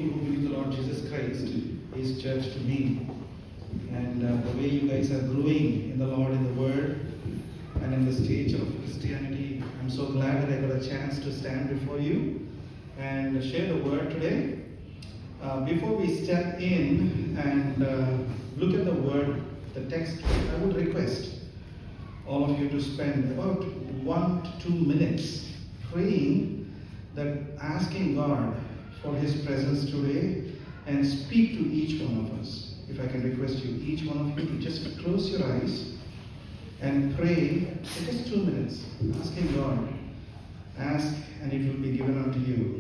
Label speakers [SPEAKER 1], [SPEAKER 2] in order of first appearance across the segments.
[SPEAKER 1] people who believe the Lord Jesus Christ is church to me. And the way you guys are growing in the Lord, in the Word, and in the stage of Christianity, I'm so glad that I got a chance to stand before you and share the Word today. Before we step in and look at the Word, the text, I would request all of you to spend about 1 to 2 minutes praying, that asking God for His presence today and speak to each one of us. If I can request you, each one of you, to just close your eyes and pray for just 2 minutes, asking God. Ask and it will be given unto you.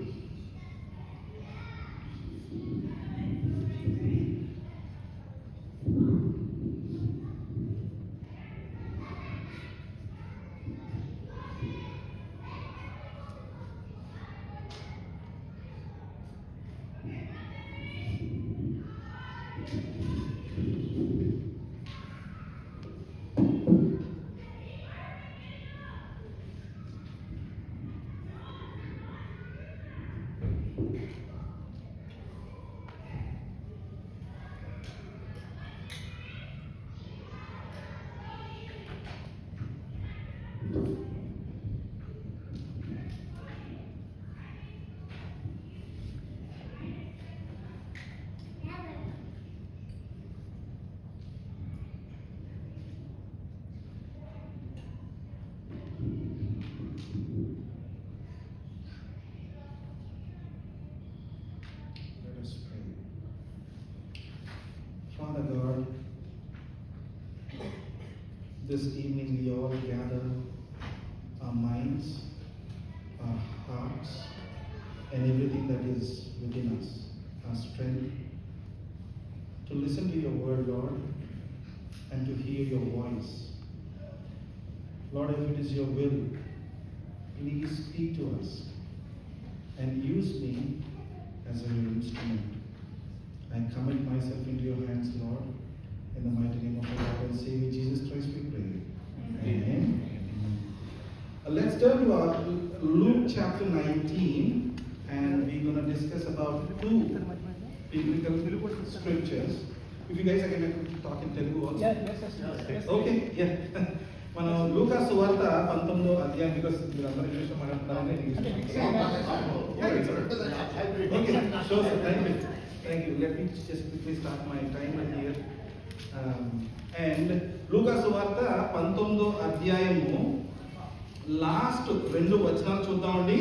[SPEAKER 1] Father God, this evening we all gather our minds, our hearts, and everything that is within us, our strength, to listen to your word, Lord, and to hear your voice. Lord, if it is your will, please speak to us and use me as an instrument. I commit myself into your hands, Lord, in the mighty name of our Lord and Savior Jesus Christ we pray. Amen. Let's turn to Luke chapter 19, and we're going to discuss about 2 biblical scriptures. If you guys are going to talk in Telugu also.
[SPEAKER 2] Yes.
[SPEAKER 1] Okay, yeah. మనం లూకా సువార్త 19వ అధ్యాయం, because మీరందరూ ఇంగ్లీష్లో మాట్లాడుతున్నారని Thank you. Let me just quickly start my timer here. And లూకా సువార్త 19వ అధ్యాయము last 2 వచనాలు చూద్దామండి.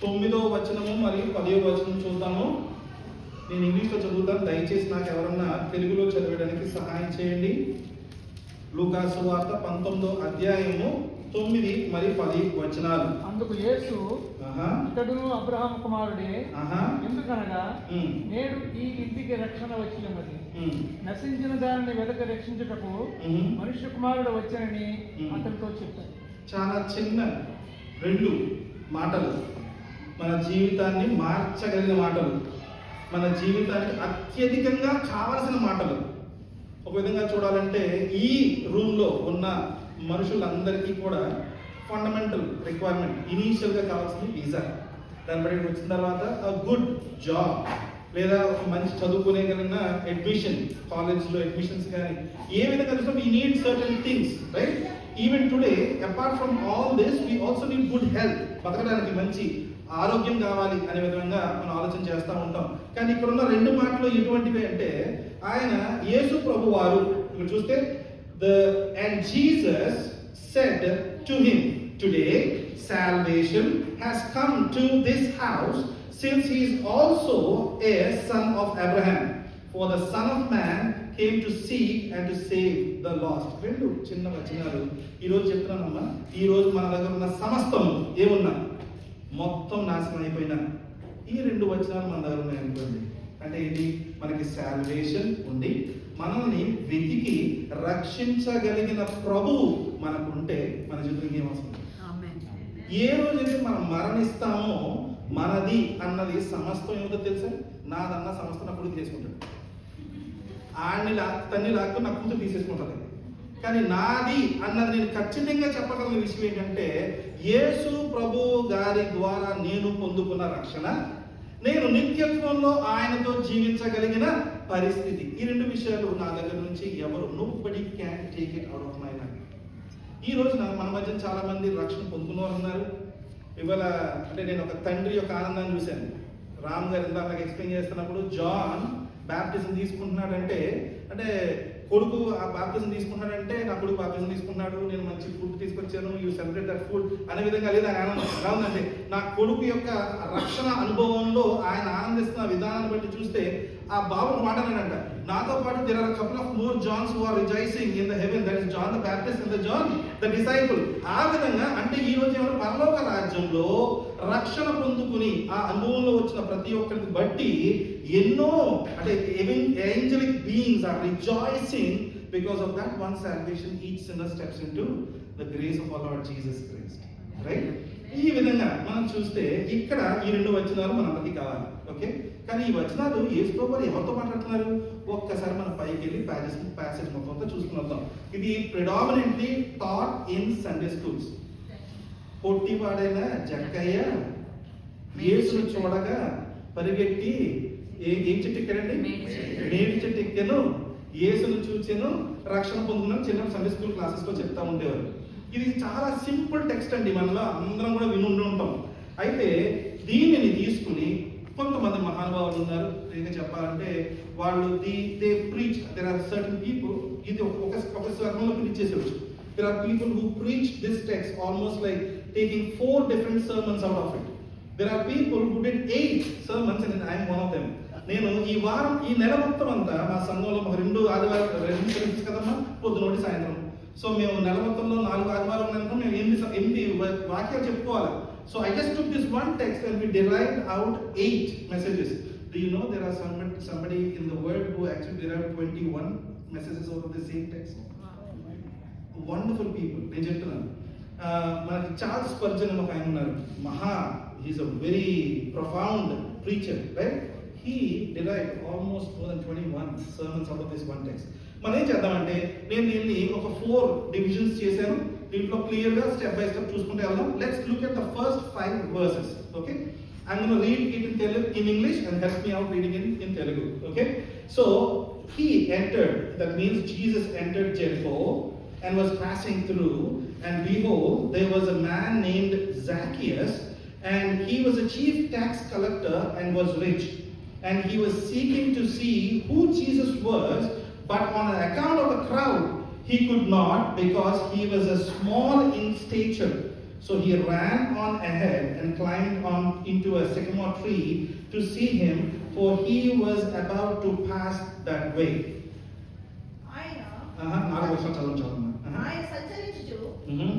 [SPEAKER 1] 9వ వచనము మరియు 10వ వచనం చూద్దాము. నేను ఇంగ్లీష్లో చదువుతాను, దయచేసి నాకు ఎవరన్నా తెలుగులో చదవడానికి సహాయం చేయండి. లూకా సువార్త 19వ అధ్యాయము 9 మరియు 10 వచనాలు.
[SPEAKER 2] అందుకు యేసు, ఇతడును అబ్రహాము కుమారుడే, ఎందుకనగా నేడు ఈ ఇంటికి రక్షణ వచ్చినది, నశించిన దానిని వెతక రక్షించుటకు మనుష్య కుమారుడు వచ్చానని అతనితో చెప్పాడు. చాలా చిన్న 2 మాటలు, మన జీవితాన్ని మార్చగలిగిన మాటలు, మన జీవితానికి అత్యధికంగా కావలసిన మాటలు. ఒక విధంగా చూడాలంటే ఈ రూమ్లో ఉన్న మనుషులందరికీ కూడా ఫండమెంటల్ రిక్వైర్మెంట్, ఇనీషియల్గా కావాల్సింది వీసా. దాన్ని బట్టి వచ్చిన తర్వాత గుడ్ జాబ్, లేదా ఒక మంచి చదువుకునేగలిగిన అడ్మిషన్, కాలేజ్లో అడ్మిషన్స్ కానీ ఏ విధంగా చూసినా we need certain things, right? Even today apart from all this we also need good health, బతకడానికి మంచి ఆరోగ్యం కావాలి అనే విధంగా మనం ఆలోచన చేస్తూ ఉంటాం. కానీ ఇక్కడ ఉన్న 2 మాటలు ఎటువంటివి అంటే, ఆయన యేసు ప్రభు వారు ఇక్కడ చూస్తే and Jesus said to him, today salvation has come to this house, since he is also a son of Abraham, for the Son of Man came to seek and to save the lost. 2 చిన్న వచనాలు ఈరోజు చెప్తున్నానమ్మా. ఈరోజు మన దగ్గర ఉన్న సమస్తం ఏమున్నా మొత్తం నాశనం అయిపోయినా ఈ 2 వచనాలు మన దగ్గర ఉన్నాయనుకోండి, అంటే ఏంటి? మనకి సాల్వేషన్ ఉండి మనల్ని వెతికి రక్షించగలిగిన ప్రభువు మనకుంటే మన జీవితంలో ఏమవుతుంది? ఏ రోజైతే మనం మరణిస్తామో మనది అన్నది సమస్తం ఏమిటో తెలుసా? నాదన్న సమస్తం నా కొడుకు తీసుకుంటాడు, తన్ని లాక్కు నా కూతురు తీసేసుకుంటుంది. కానీ నాది అన్నది నేను ఖచ్చితంగా చెప్పగలిగిన విషయం ఏంటంటే, యేసు ప్రభు గారి ద్వారా నేను పొందుకున్న రక్షణ
[SPEAKER 1] నేను నిత్యత్వంలో ఆయనతో జీవించగలిగిన పరిస్థితి. ఈ రెండు విషయాలు నా దగ్గర నుంచి ఎవరు nobody can take it out of my mind. ఈ రోజున మన మధ్య చాలా మంది రక్షణ పొందుకున్న వారు ఉన్నారు. ఇవాళ అంటే నేను ఒక తండ్రి యొక్క ఆనందాన్ని చూశాను. రామ్ గారు ఇందాక నాకు ఎక్స్ప్లెయిన్ చేస్తున్నప్పుడు జాన్ బ్యాప్టిజం తీసుకుంటున్నాడంటే, అంటే కొడుకు ఆ బాప్టిజం తీసుకుంటున్నాడంటే నా కొడుకు బాప్టిజం తీసుకుంటున్నాడు, నేను మంచి ఫుడ్ తీసుకొచ్చాను, యూ సెలబ్రేట్ దట్ ఫుడ్ అనే విధంగా లేదు ఆయన ఆనందం. ఎలా ఉందంటే నా కొడుకు యొక్క రక్షణ అనుభవంలో ఆయన ఆనందిస్తున్న విధానాన్ని బట్టి చూస్తే ఆ బాబు మాట్లాడాడంట, నాతో పాటు there are a couple of more Johns who are rejoicing in the heaven, that is John the Baptist and the John the disciple. ఆ విధంగా అంటే ఈ రోజు ఏమైనా పరలోక రాజ్యంలో రక్షణ పొందుకుని ఆ అనుభవంలో వచ్చిన ప్రతి ఒక్కరికి బట్టి ఎన్నో అంటే angelic beings are rejoicing because of that one salvation each sinner steps into the grace of our Lord Jesus Christ. Right? ఈ విధంగా మనం చూస్తే ఇక్కడ ఈ రెండు వచనాలు మనందరికీ కావాలి. ఓకే, కానీ ఈ వచనాలు యేసుతో పాటు ఎవరితో మాట్లాడుతున్నారు? ఒక్కసారి మనం పైకి వెళ్ళి ప్యాసేజ్ మొత్తం చూసుకుని వద్దాం. ఇది predominantly taught in Sunday schools. పొట్టివాడైన జక్కయ్య యేసును చూడగా పరిగెట్టి ఏం చెట్టు ఎక్కాడండి? మేడి చెట్టు ఎక్కాను, యేసును చూచాను, రక్షణ పొందుకున్నాను. చిన్న సండే స్కూల్ క్లాసెస్ లో చెప్తా ఉండేవారు. ఇది చాలా సింపుల్ టెక్స్ట్ అండి, మనలో అందరం కూడా వినుండి ఉంటాం. అయితే దీనిని తీసుకుని కొంతమంది మహానుభావులు ఉన్నారు. ఇంకా చెప్పాలంటే వాళ్ళు they preach, there are certain people, ఇది ఒక స్వర్గంలో ప్రీచ్ చేసేవచ్చు. There are people who preach this text almost like taking 4 different sermons out of it. There are people who did 8 sermons and I am one of them. నేను ఈ నెల మొత్తం అంతా మా సంఘంలో ఒక 2 ఆదివారం 2 సర్వీసెస్ కదమ్మా, పొద్దునోటి సాయంత్రం. సో మేము నెల మొత్తంలో 4 ఆదివారం అనుకో మేము 8 వాక్యాలు చెప్పుకోవాలి. So I just took this one text and we derived out 8 messages. Do you know there are somebody in the world who actually derived 21 messages out of the same text? Wonderful people. నేను చెప్తున్నాను, మనకి Charles Spurgeon అని ఒక ఆయన ఉన్నారు. he's a very profound preacher, right? He derived almost more than 21 sermons out of this one text. మనం ఏం చేద్దామంటే నేను దీన్ని ఒక 4 divisions చేశాను. దీంట్లో క్లియర్ గా స్టెప్ బై స్టెప్ చూసుకుంటే వెళ్దాం. Let's look at the first 5 verses. Okay, I'm going to read it in English and help me out reading in Telugu. Okay, so he entered, that means Jesus entered Jericho and was passing through, and behold, there was a man named Zacchaeus, and he was a chief tax collector and was rich, and he was seeking to see who Jesus was, but on account of the crowd he could not, because he was a small in stature. So he ran on ahead and climbed on into a sycamore tree to see him, for he was about to pass that way.
[SPEAKER 3] ఆయన సంచరించుచు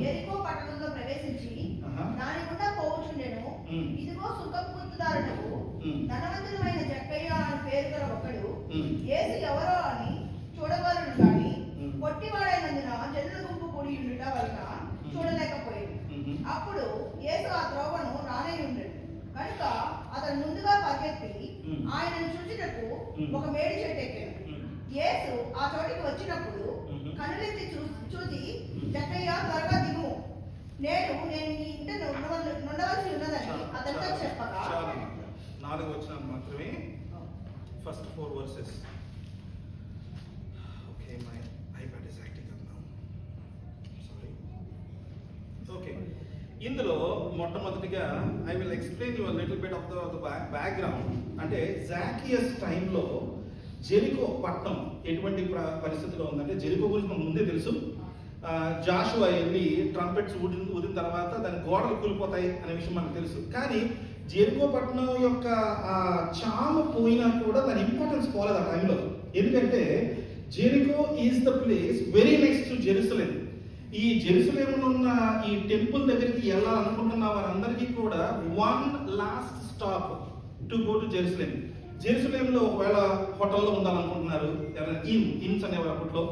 [SPEAKER 3] యెరికో పట్టణంలో ప్రవేశించి దాని గుండా పోవుచుండెను. ఇదిగో సుంకపు గుర్తుదారునకు ధనవంతుడైన జక్కయ్య అని పేరు గల ఒకడు యేసు ఎవరో అని చూడగలడు గాని పొట్టివాడైనందున జనుల గుంపు కూడి ఉండుట వలన చూడలేకపోయాడు. అప్పుడు యేసు ఆ త్రోవను రానే ఉండడు కనుక అతను ముందుగా పరిగెత్తి ఆయనను చూచుటకు ఒక మేడి చెట్టు ఎక్కాడు. యేసు ఆ చోటికి వచ్చినప్పుడు కనులెత్తి చూసి, జక్కయ్య త్వరగా దిగుము, నేను నీ ఇంట ఉండవలసి ఉన్నదని అతనితో చెప్పగా.
[SPEAKER 1] 4 వచనాలు మాత్రమే, first 4 verses. Okay, my iPad is acting up now. Sorry. Okay. ఇందులో మొట్టమొదటిగా I will explain your little bit of the background. అంటే జాకియస్ టైంలో జెరికో పట్టణం ఎటువంటి పరిస్థితిలో ఉందంటే, జెరికో గురించి మనకు ముందే తెలుసు. జాషువా వెళ్ళి ట్రంపెట్స్ ఊదిన తర్వాత దాని గోడలు కూలిపోతాయి అనే విషయం మనకు తెలుసు. కానీ జెరికో పట్టణం యొక్క చాము పోయినా కూడా దాని ఇంపార్టెన్స్ పోలేదు ఆ టైంలో. ఎందుకంటే Jericho is the place very next to Jerusalem. ఈ జెరూసలేంలో ఉన్న ఈ టెంపుల్ దగ్గరికి వెళ్ళాలనుకుంటున్న వారందరికీ కూడా 1 last stop to go to Jerusalem. జెరూసలేంలో ఒకవేళ హోటల్లో ఉండాలనుకుంటున్నారు, ఎవరైనా ఇన్స్ అనేవారు అప్పట్లో,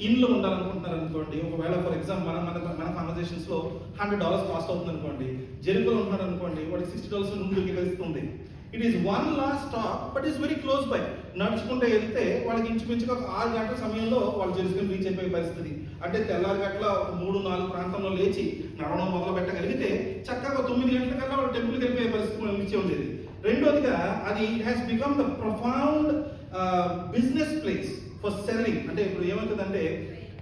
[SPEAKER 1] ఇన్లో ఉండాలనుకుంటున్నారు అనుకోండి. ఒకవేళ ఫర్ ఎగ్జాంపుల్ మన కాన్వర్సేషన్స్ లో $100 కాస్ట్ అవుతుంది అనుకోండి, జెరికోలో ఉంటున్నారు అనుకోండి, వాడికి $60 ముందుకు వెళ్తుంది. It is 1 last stop, but is very close by. నడుచుకుంటే వెళ్తే వాళ్ళకి ఇంచుమించుగా 6 గంటల సమయంలో వాళ్ళు జెరూసలేం రీచ్ అయిపోయే పరిస్థితి. అంటే తెల్లారి గట్ల 3-4 ప్రాంతంలో లేచి నడవడం మొదలు పెట్టగలిగితే చక్కగా 9 గంటల కల్లా వాళ్ళు టెంపుల్కి వెళ్ళిపోయే పరిస్థితి మనం ఇచ్చే ఉండేది. రెండోదిగా అది it has become the profound business place for selling. అంటే ఇప్పుడు ఏమవుతుందంటే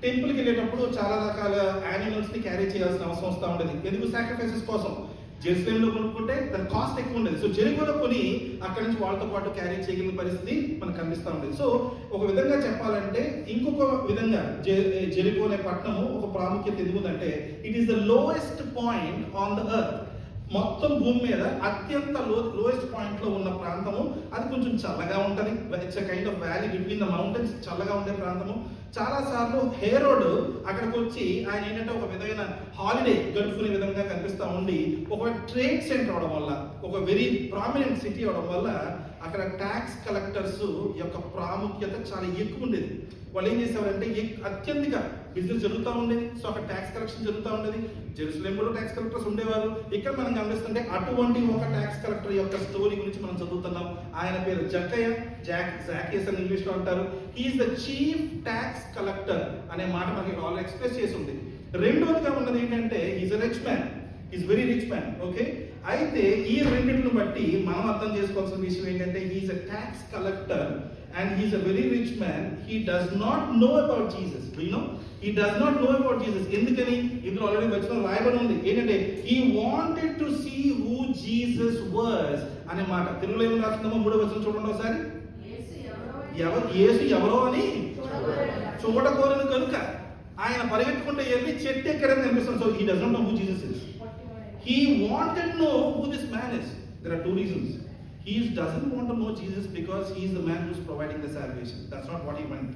[SPEAKER 1] టెంపుల్కి వెళ్ళేటప్పుడు చాలా రకాల యానిమల్స్ ని క్యారీ చేయాల్సిన అవసరం వస్తూ ఉండేది. ఎందుకు? సాక్రిఫైసెస్ కోసం. జెరూసలేంలో కొనుక్కుంటే దాని కాస్ట్ ఎక్కువ ఉండేది. సో జెరికోలో కొని అక్కడి నుంచి వాళ్ళతో పాటు క్యారీ చేయగలిగిన పరిస్థితి మనకు కనిపిస్తూ ఉండేది. సో ఒక విధంగా చెప్పాలంటే, ఇంకొక విధంగా జెరికో అనే పట్టణము ఒక ప్రాముఖ్యత ఎందుకుందంటే it is the lowest point on the earth. మొత్తం భూమి మీద అత్యంత లోయెస్ట్ పాయింట్ లో ఉన్న ప్రాంతము. అది కొంచెం చల్లగా ఉంటది. It's a kind of valley between the mountains. చల్లగా ఉండే ప్రాంతము. చాలా సార్లు హేరోడ్ అక్కడికి వచ్చి ఆయన ఏంటంటే ఒక విధమైన హాలిడే గడుపుకునే విధంగా కనిపిస్తూ ఉండి, ఒక ట్రేడ్ సెంటర్ అవడం వల్ల, ఒక వెరీ ప్రామినెంట్ సిటీ అవడం వల్ల అక్కడ ట్యాక్స్ కలెక్టర్స్ యొక్క ప్రాముఖ్యత చాలా ఎక్కువ ఉండేది. వాళ్ళు ఏం చేసేవారంటే అత్యధిక బిజినెస్ జరుగుతూ ఉండేది. సో అక్కడ ట్యాక్స్ కలెక్షన్ జరుగుతూ ఉండేది. జెరూసలేంలో ట్యాక్స్ కలెక్టర్స్ ఉండేవారు. ఇక్కడ మనం గమనిస్తుంటే అటువంటి ఒక ట్యాక్స్ కలెక్టర్ యొక్క స్టోరీ గురించి మనం చదువుతున్నాం. ఆయన పేరు జక్కయ్య, జాకియస్ అని ఇంగ్లీష్ లో అంటారు. He is the chief tax collector అనే మాట మనకి ఆల్రెడీ ఎక్స్ప్రెస్ చేసి ఉంది. రెండోదిగా ఉన్నది ఏంటంటే is a rich man, is very rich man. Okay, అయితే ఈ రెండింటిని బట్టి మనం అర్థం చేసుకోవాల్సిన విషయం ఏంటంటే he is a tax collector and he is a very rich man. He does not know about Jesus. Do you know? He does not know about Jesus. ఎందుకని? ఇందులో ఆల్రెడీ వచనం రాయబడి ఉంది. ఏంటంటే he wanted to see who Jesus was అనే మాట. తెలుగులో ఏమని రాస్తుందో 3వ వచనం చూడండి ఒకసారి. యేసు ఎవరో అని చూడకోరని కనుక ఆయన పరిగెత్తుకుంటే వెళ్ళి చెట్టు ఎక్కడని కనిపిస్తుంది. So he does not know who Jesus is. He wanted to know who this man is. There are two reasons. He doesn't want to know Jesus because he is the man who is providing the salvation. That's not what he meant.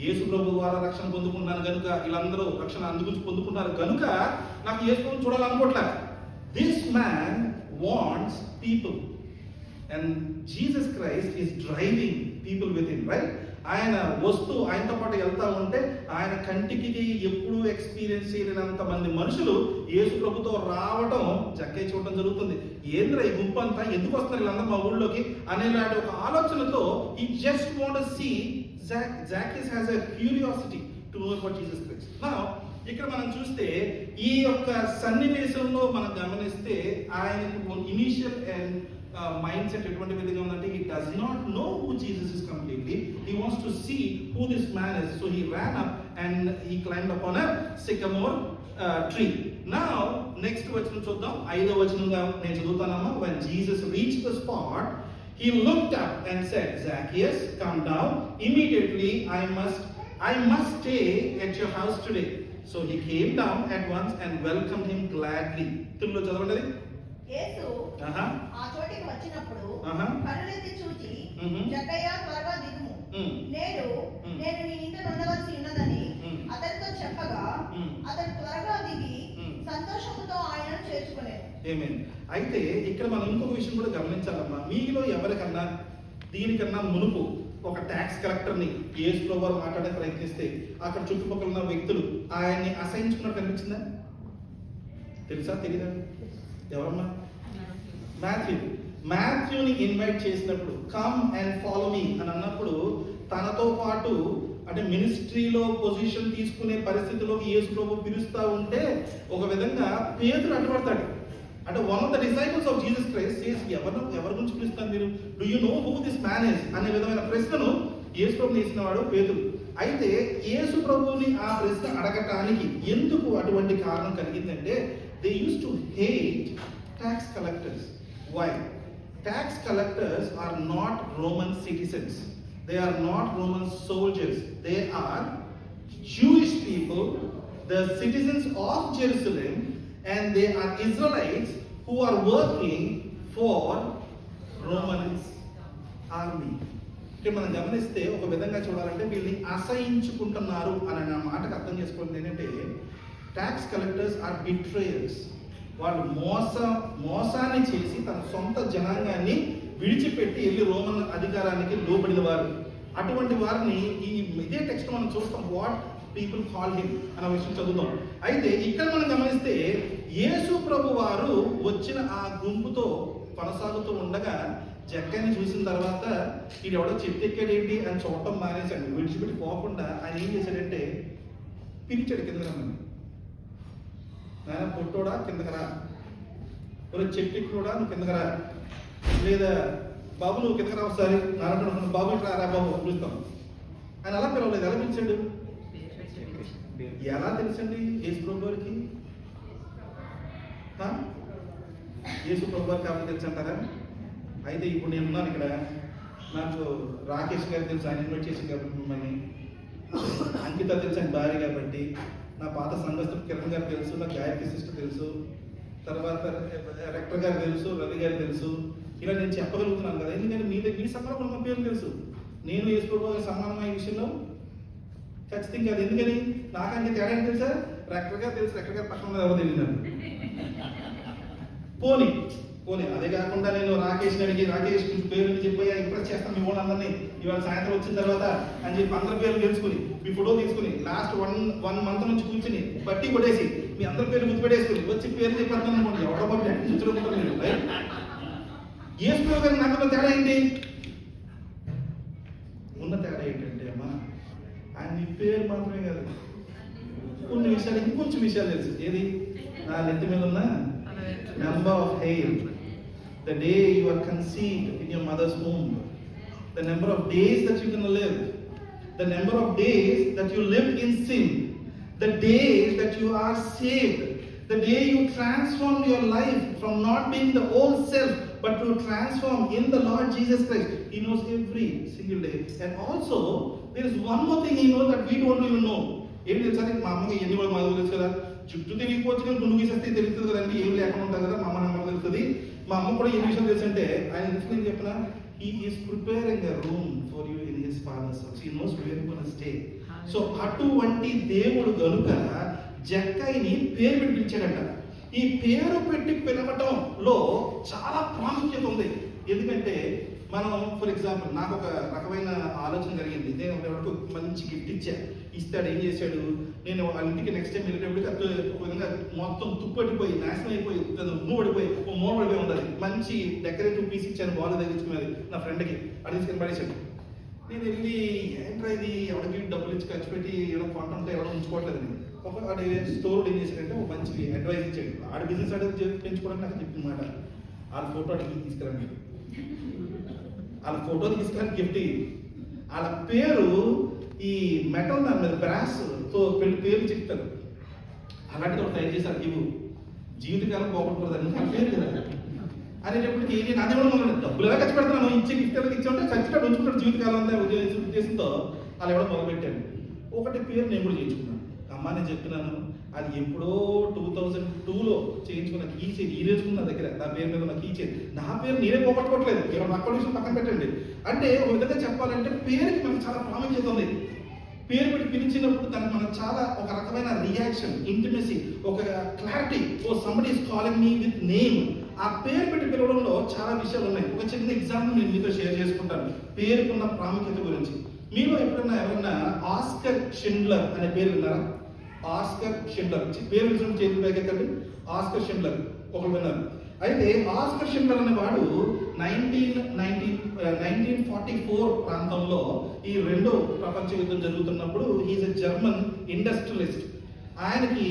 [SPEAKER 1] యేసు ప్రభు ద్వారా రక్షణ పొందుకున్నాను కనుక, వీళ్ళందరూ రక్షణ అందుగురించి పొందుకున్నారు కనుక నాకు యేసు ప్రభుని చూడాలనుకోవట్లే. This man wants people and Jesus Christ is driving people with him, right? ఆయన వస్తూ ఆయనతో పాటు వెళ్తా ఉంటే ఆయన కంటికి ఎప్పుడూ ఎక్స్పీరియన్స్ చేయలేనంత మంది మనుషులు యేసు ప్రభుతో రావడం జక్కయ్య చూడటం జరుగుతుంది. ఏంద్ర ఈ గుంపు అంతా ఎందుకు వస్తున్నారు వీళ్ళందరూ మా ఊళ్ళోకి అనేలాంటి ఒక ఆలోచనతో ఈ just want to see Zacchaeus has a curiosity to know about Jesus Christ. Now ఇక్కడ మనం చూస్తే ఈ యొక్క సన్నివేశంలో మనం గమనిస్తే ఆయనకు ఇనిషియల్ అండ్ మైండ్ సెట్ ఎటువంటి విధంగా ఉందంటే he does not know who Jesus is completely. He wants to see who this man is. So he ran up and he climbed upon a sycamore tree. Now next వచనం చూద్దాం. 5వ వచనంగా నేను చదువుతానమ్మా. When Jesus reached the spot, he looked up and said, Zacchaeus, come down immediately. I must stay at your house today. So he came down at once and welcomed him gladly. తెలుగులో చదవండి.
[SPEAKER 3] యేసు ఆ చోటికి వచ్చినప్పుడు కన్నులెత్తి చూచి, జక్కయ్య త్వరగా దిగుము, నేను నీ ఇంట ఉండవలసి ఉన్నదని అతనితో చెప్పగా అతను త్వరగా దిగి సంతోషముతో ఆయనను చేర్చుకునేది. ఆమేన్. అయితే ఇక్కడ మనం ఇంకొక విషయం కూడా గమనించాలమ్మా. మీలో ఎవరికన్నా దీనికన్నా మునుపు ఒక ట్యాక్స్ కలెక్టర్ ని యేసు ప్రభువు మాట్లాడే ప్రయత్నిస్తే అక్కడ చుట్టుపక్కల ఉన్న వ్యక్తులు ఆయన్ని అసహించుకున్నట్టు కనిపించిందా? తెలుసా? తెలీదా? ఎవరమ్మా? మాథ్యూని ఇన్వైట్ చేసినప్పుడు కమ్ అండ్ ఫాలో మీ అని అన్నప్పుడు తనతో పాటు అంటే మినిస్ట్రీలో పొజిషన్ తీసుకునే పరిస్థితిలోకి యేసు ప్రభు పిలుస్తా ఉంటే ఒక విధంగా పేతురు అడ్డుపడతాడు. అంటే one of the disciples of Jesus Christ says ఎవరి గురించి పిలుస్తారు మీరు? Do you know who this man is అనే విధమైన ప్రశ్నను యేసు ప్రభు చేసిన వాడు పేతురు. అయితే యేసు ప్రభువుని ఆ ప్రశ్న అడగటానికి ఎందుకు అటువంటి కారణం కలిగిందంటే they used to hate tax collectors. Why? Tax collectors are not Roman citizens. They are not Roman soldiers. They are Jewish people, the citizens of Jerusalem, and they are Israelites who are working for Roman army. ఇక్కడ మనం గమనిస్తే ఒక విధంగా చూడాలంటే వీళ్ళని అసహించుకుంటున్నారు అనే మాటకు అర్థం చేసుకోండి. ఏంటంటే ట్యాక్స్ కలెక్టర్స్ ఆర్ బిట్రేయర్స్. వాళ్ళు మోసాన్ని చేసి తన సొంత జనాంగాన్ని విడిచిపెట్టి వెళ్ళి రోమన్ అధికారానికి లోబడిన వారు. అటువంటి వారిని ఇదే టెక్స్ట్ మనం చూస్తాం. వాట్ పీపుల్ కాల్ హిమ్ అనే విషయం చదువుతాం. అయితే ఇక్కడ మనం గమనిస్తే యేసు ప్రభు వారు వచ్చిన ఆ గుంపుతో కొనసాగుతూ ఉండగా జక్కని చూసిన తర్వాత ఇది ఎవడో చెట్టు ఎక్కాడేంటి అని చూడటం మానేశాడు. విడిచిపెట్టి పోకుండా ఆయన ఏం చేశాడంటే పిలిచాడు కిందకి రమ్మని. నాయన పొట్టోడా కిందకి రా, ఒక చెట్టు ఎక్కువడా నువ్వు కిందకి రా.
[SPEAKER 1] లేదా బాబు నువ్వు కిందకి రా ఒకసారి నాన్న బాబు ఇట్లా రా బాబు పిలుస్తాం. ఆయన అలా పిలవలేదు, ఎలా పిలిచాడు? ఎలా తెలుసండి యేసు ప్రభు వారికి? యేసు ప్రభు వారికి కాబట్టి తెలుసు అంటారా? అయితే ఇప్పుడు నేను ఉన్నాను ఇక్కడ, నాకు రాకేష్ గారు తెలుసు, ఆయన ఇన్వైట్ చేసి కాబట్టి మిమ్మల్ని. అంకిత తెలుసు, ఆయన భార్య కాబట్టి. నా పాత సంఘస్థుడు కిరణ్ గారు తెలుసు, నాకు గాయత్రి సిస్టర్ తెలుసు, తర్వాత రెక్టర్ గారు తెలుసు, రవి గారు తెలుసు. ఇలా నేను చెప్పగలుగుతున్నాను కదా, ఎందుకంటే మీ సంఘంలో ఉన్న పేర్లు తెలుసు. నేను యేసు ప్రభు గారి సమానమైన విషయంలో ఖచ్చితంగా అది. ఎందుకని నాకంటే తేడా ఏంటి తెలుసా? రెక్టర్ గారు తెలుసు, రెక్టర్ గారు పక్కన ఎవరు తెలియదు. పోనీ అదే కాకుండా నేను రాకేష్ అడిగి రాకేష్ పేరు చెప్పి ఇంప్రెస్ చేస్తాను మీ వాళ్ళందరినీ ఇవాళ సాయంత్రం వచ్చిన తర్వాత అని చెప్పి అందరి పేర్లు తెలుసుకుని మీ ఫోటో తీసుకుని లాస్ట్ వన్ మంత్ నుంచి కూర్చుని బట్టి కొట్టేసి మీ అందరి పేర్లు గుర్తుపెట్టేసుకుని వచ్చి పేరు చెప్పాను అనుకోండి. ఎవరో బాబు చూసుకుంటారు మీరు. యేసు ప్రభు గారి నాకు తేడా ఏంటి? ఉన్న తేడా ఏంటంటే అమ్మా, ఆయన మీ పేరు మాత్రమే కాదు, కొన్ని విషయాలు ఇంకొంచెం విషయాలు తెలుసు. ఏది? నా నెత్తి మీద ఉన్న number of hair, the day you are conceived in your mother's womb, the number of days that you're going to live, the number of days that you lived in sin, the days that you are saved, the day you transform your life from not being the old self but to transform in the Lord Jesus Christ. He knows every single day. And also there is one more thing he knows that we don't even know. ఏం తెలుసా? మా అమ్మకి ఎన్ని కూడా మాకు తెలుసు కదా, చుట్టూ తిరిగిపోవచ్చు కానీ గుండు గీసేస్తే తెలుస్తుంది కదండి, ఏం లేకుండా ఉంటుంది కదా. మా అమ్మ నెంబర్ తెలుస్తుంది. మా అమ్మ కూడా ఎన్ని విషయాలు తెలుసు అంటే, ఆయన తెలుసు చెప్పిన he is preparing a room for you in his father's house. He knows where you're going to stay. So అటువంటి దేవుడు గనుక జక్కైని పేరు పెట్టి పిలిచాడంట. ఈ పేరు పెట్టి పిలవటంలో చాలా ప్రాముఖ్యత ఉంది. ఎందుకంటే మనం ఫర్ ఎగ్జాంపుల్ నాకు ఒక రకమైన ఆలోచన కలిగింది. నేను ఎవరికి మంచి గిఫ్ట్ ఇస్తాడు, ఏం చేశాడు, నేను వాళ్ళ ఇంటికి నెక్స్ట్ టైం వెళ్ళేటప్పటికి అది ఒక విధంగా మొత్తం తుప్పడిపోయి నాశనం అయిపోయి పడిపోయి మూడబడిపోయి ఉండాలి. మంచి డెకరేటివ్ పీస్ ఇచ్చాను, బాల్ తగ్గించుకున్నది నా ఫ్రెండ్కి, అడిగి పడేసాడు. నేను వెళ్ళి ఏంట్రా ఇది, ఎవరికి డబ్బులు ఇచ్చి ఖర్చు పెట్టి ఏదో కొంట ఉంటే ఎవడో ఉంచుకోవట్లేదు. నేను ఒక స్టోర్ ఏం చేశాడంటే ఒక మంచి అడ్వైస్ ఇచ్చాడు. ఆడ బిజినెస్ అడ్వైజ్ పెంచుకోవడానికి నాకు చెప్పిందన్నమాట. వాళ్ళ ఫోటో అడిగి తీసుకురండి, వాళ్ళ ఫోటో తీసుకురాని గిఫ్ట్. వాళ్ళ పేరు ఈ మెటల్ దాని మీద బ్రాస్ తో పేరు చెప్తారు. అలాంటిది ఒక తయారు చేశారు. ఇవ్వు జీవితకాలం పోగొట్టుకోదని నా పేరు కదా అనేటప్పటికి నేను అదే కూడా డబ్బులు ఎలా ఖర్చు పెడతాను, ఇచ్చే గిఫ్ట్ ఎలా ఇచ్చామంటే ఖచ్చితంగా ఉంచుకుంటాడు జీవితకాలం అంతా ఉద్దేశంతో వాళ్ళు ఎవడో మొదలుపెట్టాను. ఒకటి పేరు నేను కూడా చేయించుకున్నాను. అమ్మ నేను చెప్తున్నాను, అది ఎప్పుడో 2002లో చేయించుకున్న కీ చైన్ ఈ రోజు నా దగ్గర, నా పేరు మీద ఉన్న కీ చైన్. నా పేరు నేనే పోగొట్టుకోవట్లేదు, కేవలం అక్కడ విషయం పక్కన పెట్టండి. అంటే ఒక విధంగా చెప్పాలంటే పేరుకి మనకు చాలా ప్రాముఖ్యత ఉంది. పేరు పెట్టి పిలిచినప్పుడు దానికి మనకు చాలా ఒక రకమైన రియాక్షన్, ఇంటిమసీ, ఒక clarity. Oh somebody is calling me with name. ఆ పేరు పెట్టి పిలవడంలో చాలా విషయాలు ఉన్నాయి. ఒక చిన్న ఎగ్జాంపుల్ నేను మీతో షేర్ చేసుకుంటాను పేరుకున్న ప్రాముఖ్యత గురించి. మీలో ఎప్పుడన్నా ఎవరన్నా ఆస్కర్ షిండ్లర్ అనే పేరు విన్నారా? ఆస్కర్ షిండ్లర్ పేరు చేతులు పైకెత్తండి. ఆస్కర్ షిండ్లర్ ఒకరు విన్నారు. అయితే ఆస్కర్ షిండ్లర్ అనేవాడు 1944 ప్రాంతంలో ఈ రెండో ప్రపంచ యుద్ధం జరుగుతున్నప్పుడు హీఈస్ ఎ జర్మన్ ఇండస్ట్రియలిస్ట్. ఆయనకి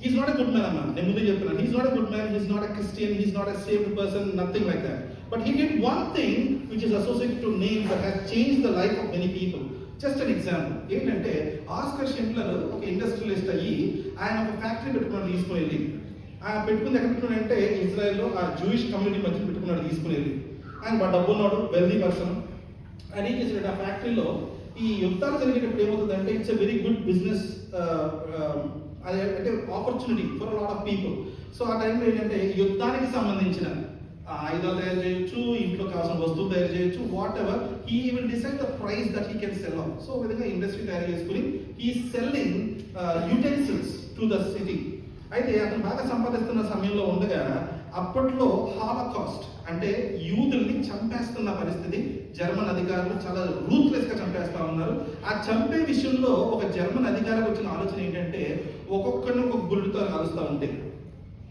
[SPEAKER 1] he's not a good man, అమ్మా. నేను ముందే చెప్తున్నాను, he's not a good man, he's not a Christian, he's not a saved person, nothing like that. But he did one thing which is associated to name that has changed the life of many people. Just an example. ఏంటంటే Oscar Schindler ఒక industrialist అయ్యి ఆయన ఒక factory పెట్టుకున్నాడు తీసుకుని వెళ్ళి. ఆయన పెట్టుకుంది ఎక్కడ పెట్టుకున్నాడంటే ఇజ్రాయెల్లో ఆ జూయిష్ కమ్యూనిటీ మధ్య పెట్టుకున్నాడు తీసుకుని వెళ్ళి. ఆయన బాగా డబ్బు ఉన్నాడు, వెల్దీ పర్సన్. ఆయన ఏం చేశాడు, ఆ ఫ్యాక్టరీలో ఈ యుద్ధాలు జరిగేటప్పుడు ఏమవుతుందంటే it's a very good business, అంటే opportunity for lot of people. So ఆ టైంలో ఏంటంటే యుద్ధానికి సంబంధించిన ఆయుధాలు తయారు చేయొచ్చు, ఇంట్లో కావాల్సిన వస్తువులు తయారు చేయొచ్చు, what ever. He will decide the price that he can sell of. So ఒక విధంగా ఇండస్ట్రీ తయారు చేసుకుని he selling utensils to the city. అయితే అతను బాగా సంపాదిస్తున్న సమయంలో ఉండగా అప్పట్లో హాలోకాస్ట్ అంటే యూదుల్ని చంపేస్తున్న పరిస్థితి. జర్మన్ అధికారులు చాలా రూత్లెస్ గా చంపేస్తా ఉన్నారు. ఆ చంపే విషయంలో ఒక జర్మన్ అధికారికి వచ్చిన ఆలోచన ఏంటంటే ఒక్కొక్కరిని ఒక గుళ్ళుతో కాలుస్తూ ఉంటే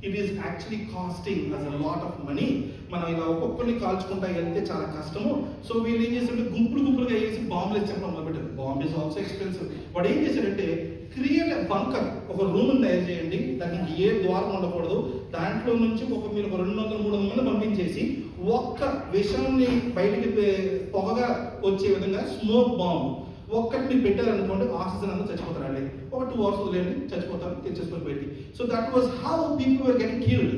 [SPEAKER 1] it is actually costing us a lot of money. మనం ఇలా ఒక్కొక్కరిని కాల్చుకుంటా వెళ్తే చాలా కష్టము. సో వీళ్ళు ఏం చేశారంటే గుంపులుగా వేసి బాంబులు చెప్పడం మొదలుపెట్టారు. Bomb is also expensive. వాడు ఏం చేశాడంటే క్రియేట్ బంకర్, ఒక రూమ్ తయారు చేయండి, దానికి ఏ ద్వారం ఉండకూడదు, దాంట్లో నుంచి మీరు 200-300 మంది పంపించేసి ఒక్క విషయాన్ని బయటికి పొగగా వచ్చే విధంగా స్మోక్ బాంబ్ ఒక్కటి మీరు పెట్టారనుకోండి, ఆక్సిజన్ అంతా చచ్చిపోతారు అండి. ఒక 2 hours వదిలేండి, చచ్చిపోతారు, తెచ్చేసుకొని పెట్టి. So that was how people were getting killed.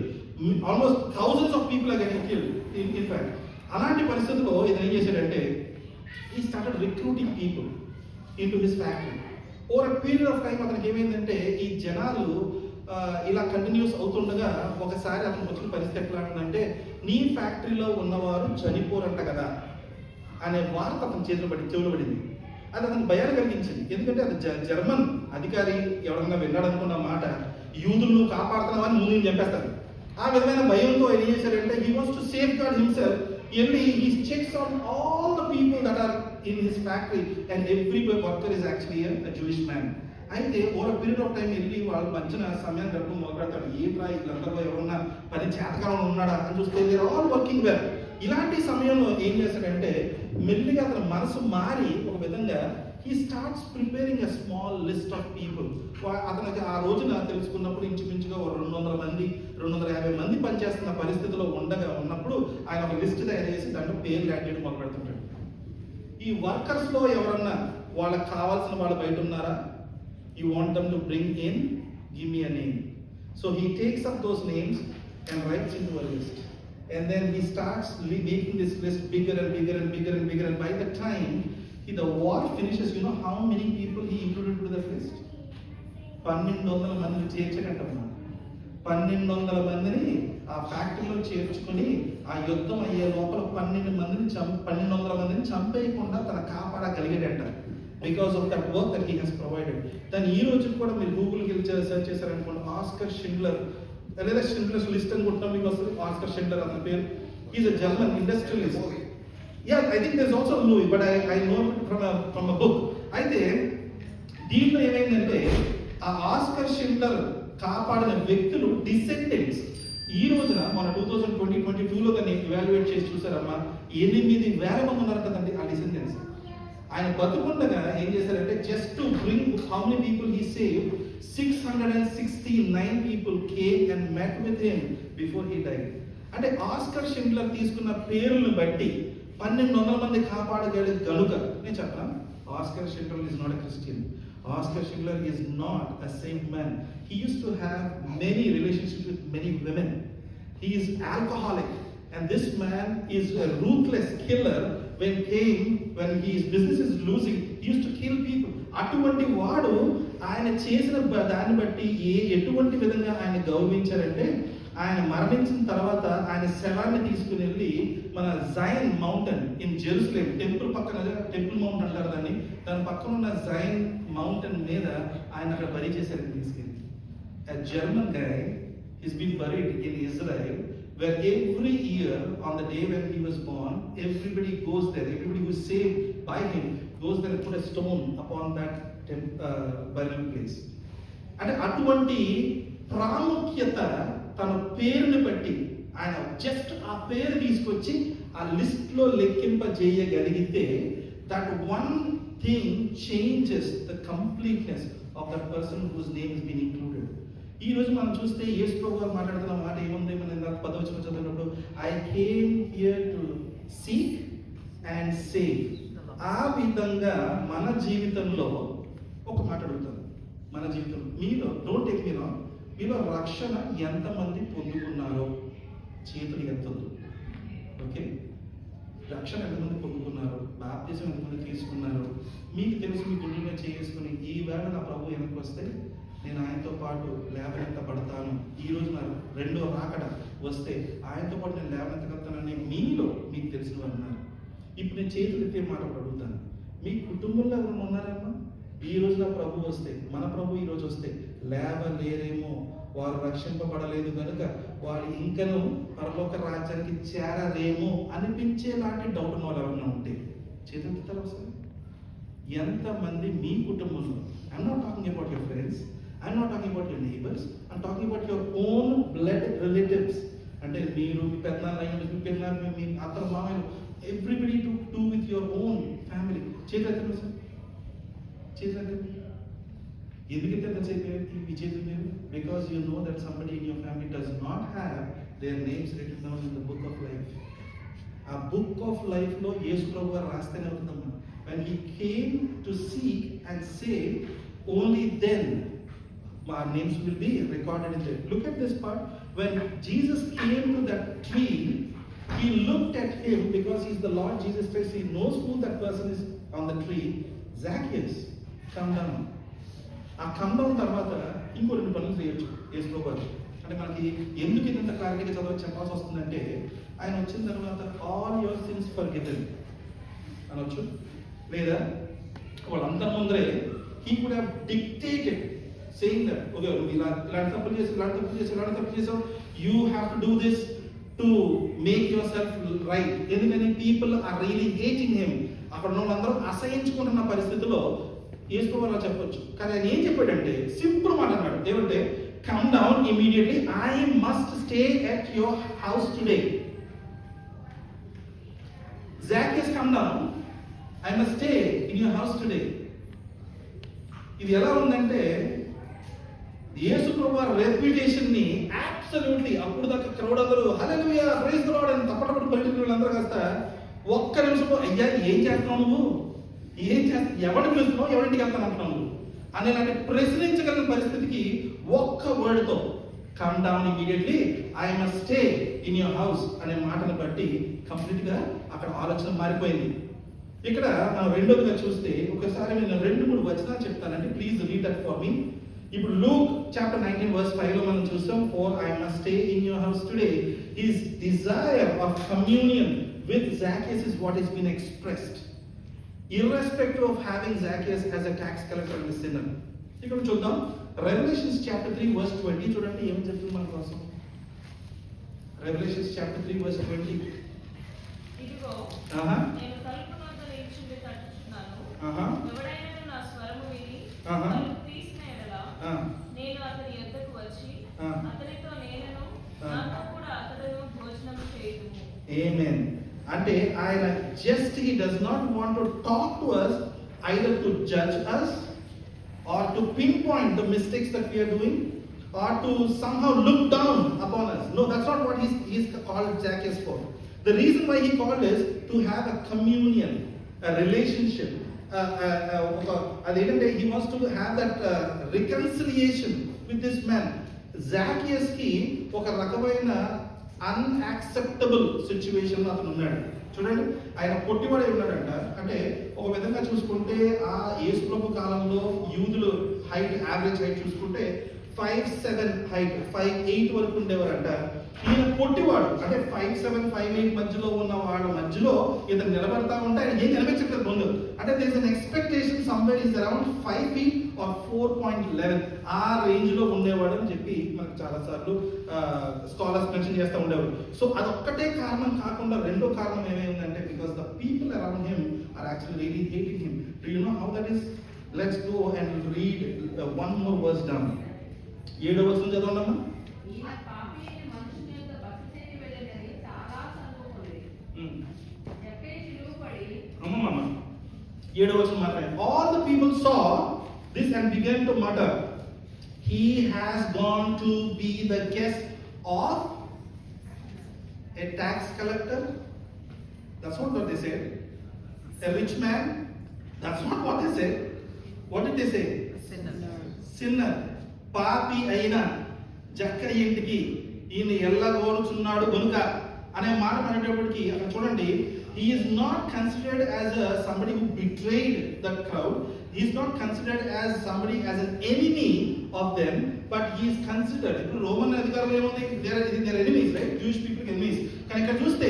[SPEAKER 1] Almost thousands of people are getting killed in fact. అలాంటి పరిస్థితుల్లో ఇతను ఏం చేశాడంటే, he started recruiting people into his factory. Over a period of time అతనికి ఏమైందంటే, ఈ జనాలు ఇలా కంటిన్యూస్ అవుతుండగా ఒకసారి అతనికి వచ్చిన పరిస్థితి ఎట్లా అంటే, నీ ఫ్యాక్టరీలో ఉన్నవారు చనిపోరంట కదా అనే వార్త అతని చెవిలో పడింది. అది అతనికి భయాన్ని కలిగించింది. ఎందుకంటే అది జర్మన్ అధికారి ఎవరన్నా విన్నాడనుకున్న మాట, యూదులను కాపాడుతున్నామని ముందు చంపేస్తారు. ఆ విధమైన భయంతో ఆయన ఏం చేశాడంటే, he wants to safeguard himself. He checks on all the people that are in his factory and every worker is actually a Jewish man. అయితే ఓవర్ పీరియడ్ ఆఫ్ టైం వెళ్ళి వాళ్ళు మధ్యన సమయం గడపడం మొదలు పెడతాడు. ఏ ప్రాయ వీళ్ళందరూ ఎవరన్నా పని చేతకాలం ఉన్నాడా అని చూస్తే they are all working well. ఇలాంటి సమయంలో ఏం చేస్తాడంటే, మెల్లిగా అతని మనసు మారి ఒక విధంగా he starts preparing a small list of people. అతనికి ఆ రోజున తెలుసుకున్నప్పుడు ఇంచుమించుగా 200 మంది 250 మంది పనిచేస్తున్న పరిస్థితిలో ఉన్నప్పుడు ఆయన ఒక లిస్ట్ తయారు చేసి దాంట్లో పేర్లు యాడ్ చేయడం మొదలు పెడుతుంటాడు. ఈ వర్కర్స్ లో ఎవరన్నా వాళ్ళకి కావాల్సిన వాళ్ళు బయట ఉన్నారా? You want them to bring in? Give me a name. So he takes up those names and writes into a list. And then he starts making this list bigger and bigger and bigger and bigger. And by the time the war finishes, you know how many people he included into the list? 1200 మందిని చేర్చాడంటమ్మా. 1200 మందిని ఆ ఫ్యాక్టరీలో చేర్చుకుని ఆ యుద్ధం అయ్యే లోపల 1200 మందిని చంపేయకుండా తన కాపాడగలిగాడంట. Because of that work that he has provided. దాన్ని ఈ రోజు కూడా మీరు గూగుల్కి వెళ్ళి సెర్చ్ చేశారనుకోండి, ఆస్కర్ షిండ్లర్ లేదా షిండ్లర్స్ లిస్ట్ అని కొట్టినా మీకు వస్తుంది. ఆస్కర్ షిండ్లర్ అతని పేరు. Is a German industrialist. Yeah, I think there's also Louis, but I know it from a book. అయితే దీంట్లో ఏమైందంటే, ఆ ఆస్కర్ షిండ్లర్ కాపాడిన వ్యక్తులు డిసెండెంట్స్. ఈ రోజున మన 2022లో దాన్ని ఇవాల్యుయేట్ చేసి చూసారమ్మా, 8,000 మంది ఉన్నారు కదండి ఆ డిసెండెంట్స్. ఆయన బతుకుండగా ఏం చేశారంటే, just to bring how many people he save, 669 people came and met with him before he died. అంటే ఆస్కర్ షిండ్లర్ తీసుకున్న పేర్లను బట్టి 1200 మంది కాపాడగలిగే గనుక నేను చెప్పనా, Oscar Schindler is not a Christian. Oscar Schindler is not a saint man. He used to have many relationships with many women. He is alcoholic, and this man is a ruthless killer. When his business is losing, he used to kill people. అటువంటి వాడు ఆయన చేసిన దాన్ని బట్టి ఎటువంటి విధంగా ఆయన గౌరవించారంటే, ఆయన మరణించిన తర్వాత ఆయన శవాన్ని తీసుకుని వెళ్ళి మన Jain mountain in Jerusalem, temple mount అంటారు దాన్ని, దాని పక్కన ఉన్న జైన్ మౌంటైన్ మీద ఆయన అక్కడ బరీ చేశారు తీసుకెళ్ళి. A German guy is being buried in Israel, where every year on the day when he was born, everybody goes there, everybody who is saved by him goes there and put a stone upon that burial place. అంటే అటువంటి ప్రాముఖ్యత తన పేరుని బట్టి ఆయన just ఆ పేరు తీసుకొచ్చి ఆ లిస్ట్ లో లెక్కింపజేయగలిగితే, that one thing changes the completeness of that person whose name is been included. ఈ రోజు మనం చూస్తే యేసు ప్రభువు గారు మాట్లాడుతున్న మాట ఏముంది, మనం ఇందాక 10వ వచనం చదివినప్పుడు, I came here to seek and save. ఆ విధంగా మన జీవితంలో ఒక మాట అడుగుతాను, మన జీవితంలో మీలో, డోంట్ టేక్ మీ రాంగ్, మీలో రక్షణ ఎంతమంది పొందుకున్నారో చేతులు ఎత్తద్దు. ఓకే, రక్షణ ఎంతమంది పొందుకున్నారు, బాప్తిజం ఎంతమంది తీసుకున్నారు, మీకు తెలుసు, మీ గుండె మీద చేసుకుని ఈ వేళ నా ప్రభు వెనక్కి వస్తే నేను ఆయనతో పాటు లేవనెత్తబడతాను, ఈ రోజు నా రెండో రాకడ వస్తే ఆయనతో పాటు నేను లేవనెత్తగలుగుతానని మీలో మీకు తెలిసిన వారు ఉన్నారు. ఇప్పుడు నేను చేతులు ఎత్తే మాట అడుగుతాను, మీ కుటుంబంలో ఎవరైనా ఉన్నారమ్మా? ఈ రోజు నా ప్రభు వస్తే, మన ప్రభు ఈ రోజు వస్తే లేవలేరేమో, వారు రక్షింపబడలేదు కనుక వారు ఇంకనూ పరలోక రాజ్యానికి చేరరేమో అనిపించేలాంటి డౌట్ వాళ్ళు ఎవరైనా ఉంటే చేతులుతారు ఒకసారి. ఎంతమంది మీ కుటుంబంలో, I'm not talking about your friends, I'm not talking about your neighbours, I'm talking about your own blood relatives. అంటే మీరు, మీ పెద్దనాన్న, మీ పెద్దనాన్న, మీ అత్తలు, మామయ్యలు, everybody to do with your own family. చేతులు సార్, చేతులు. ఎందుకంటే ఈ చేతులు మీరు because you know that somebody in your family does not have their names written down in the book of life. ఆ బుక్ ఆఫ్ లైఫ్లో యేసు ప్రభు గారు రాస్తేనే అవుతుందమ్మా. when he came to seek and save, only then our names will be recorded in there. Look at this part. When Jesus came to that tree, he looked at him because he's the Lord Jesus Christ. He knows who that person is on the tree. Zacchaeus, come down. ఆ come down తర్వాత ఇంకో 2 పనులు చేయొచ్చు యేసు ప్రభు గారు. అంటే మనకి ఎందుకు ఇంత క్లారిటీగా చదవచ్చు చెప్పాల్సి వస్తుందంటే, ఆయన వచ్చిన తర్వాత ఆల్ యువర్ సిన్స్ ఫర్గివెన్ అనొచ్చు, లేదా వాళ్ళందరి ముందరే he could have dictated saying that okay నువ్వు ఇలాంటి తప్పులు చేసావు, you have to do this to make yourself right. ఎందుకని people are really hating him. అక్కడ ఉన్న వాళ్ళందరూ అసహించుకుంటున్న పరిస్థితిలో యేసుప్రభువు చెప్పొచ్చు. కానీ ఆయన ఏం చెప్పాడంటే సింపుల్ మాట అన్నాడు. ఏమంటే come down immediately, I must stay at your house today. Zacchaeus, come down, I must stay in your house today. ఇది ఎలా ఉందంటే యేసు ప్రభువు రెప్యుటేషన్ ని అబ్సల్యూట్లీ అప్పుడు దాకా క్రౌడ్ అందరూ హల్లెలూయా ప్రైజ్ ది లార్డ్ అని తప్పటప్పుడు బయటకు వెళ్ళందరూ కాస్త ఒక్క నిమిషంలో అయ్యా ఏం చేస్తున్నావు నువ్వు, ఎవరిని పిలుస్తున్నావు, ఎవరింటికి వెళ్తాను అంటున్నావు అనేలాంటి ప్రశ్నించగలిగిన పరిస్థితికి ఒక్క వర్డ్తో come down immediately, I must stay in your house అనే మాటను బట్టి కంప్లీట్ గా అక్కడ ఆలోచన మారిపోయింది. ఇక్కడ మనం రెండోదిగా చూస్తే ఒకసారి నేను 2-3 వచనాలు చెప్తానండి, please read that for me. ఇప్పుడు లూక్ చాప్టర్ 19:5 లో మనం చూస్తాం, for I must stay in your house today. His desire of communion with Zacchaeus is what has been expressed, irrespective of having Zacchaeus as a tax collector and a sinner. ఇక్కడ చూద్దాం Revelations chapter 3:20 చూడండి ఏం చెప్తుంది మన కోసం. Revelations chapter 3:20.
[SPEAKER 4] ఇదిగో నేను తలుపు వద్ద నిలిచి తట్టుచున్నాను. ఎవడైనా నా స్వరము విని తలుపు తీసిన ఎడల నేను అతని యొద్దకు వచ్చి అతనితో నేనును నాతో కూడా అతడును భోజనము చేయుదుము.
[SPEAKER 1] Amen. అంటే ఆయన just he does not want to talk to us either to judge us or to pinpoint the mistakes that we are doing or to somehow look down upon us. No, that's not what he's called Zacchaeus for. The reason why he called is to have a communion, a relationship. He wants to have that reconciliation with this man. Zacchaeus ki oka rakamaina unacceptable situation లో అతను ఉన్నాడు. చూడండి ఆయన పొట్టివాడే ఉన్నాడంట. అంటే ఒక విధంగా చూసుకుంటే ఆ యేసు ప్రభు కాలంలో యూదులు హైట్ యావరేజ్ హైట్ చూసుకుంటే 5'7" హైట్ 5'8" వరకు ఉండేవారంట. ఈయన పొట్టివాడు, అంటే 5'7", 5'8" మధ్యలో ఉన్న వాడు మధ్యలో ఇతను నిలబడతా ఉంటే ఆయన ఏం కనిపించట్లేదు ముందు. అంటే there is an expectation somewhere is around 5 feet or 4.11 ఆ రేంజ్ లో ఉండేవాడు అని చెప్పి మనకు చాలా సార్లు స్కాలర్స్ మెన్షన్ చేస్తూ ఉండేవారు. సో అదొక్కటే కారణం కాకుండా రెండో కారణం ఏమైందంటే because the people around him are actually really hating him. Do you know how that is? Let's go and read one more verse down. 7వ వచనం చదవండమ్మా. అమ్మమ్మ 7వ వచనం మాత్రమే. All the people saw this and began to mutter, he has gone to be the guest of a tax collector. That's not what they said. A rich man. That's not what they said. What did they say? Sinner. పాపి అయిన జక్క ఇంటికి ఈయన ఎల్లగోరుచున్నాడు గనుక అనే మాట అనేటప్పటికి అక్కడ చూడండి, he is not considered as somebody who betrayed the crowd. He is not considered as somebody as an enemy of them, but he is considered. ఇప్పుడు రోమన్ అధికారులు ఏముంది, their enemies, right? Jewish people enemies. కానీ ఇక్కడ చూస్తే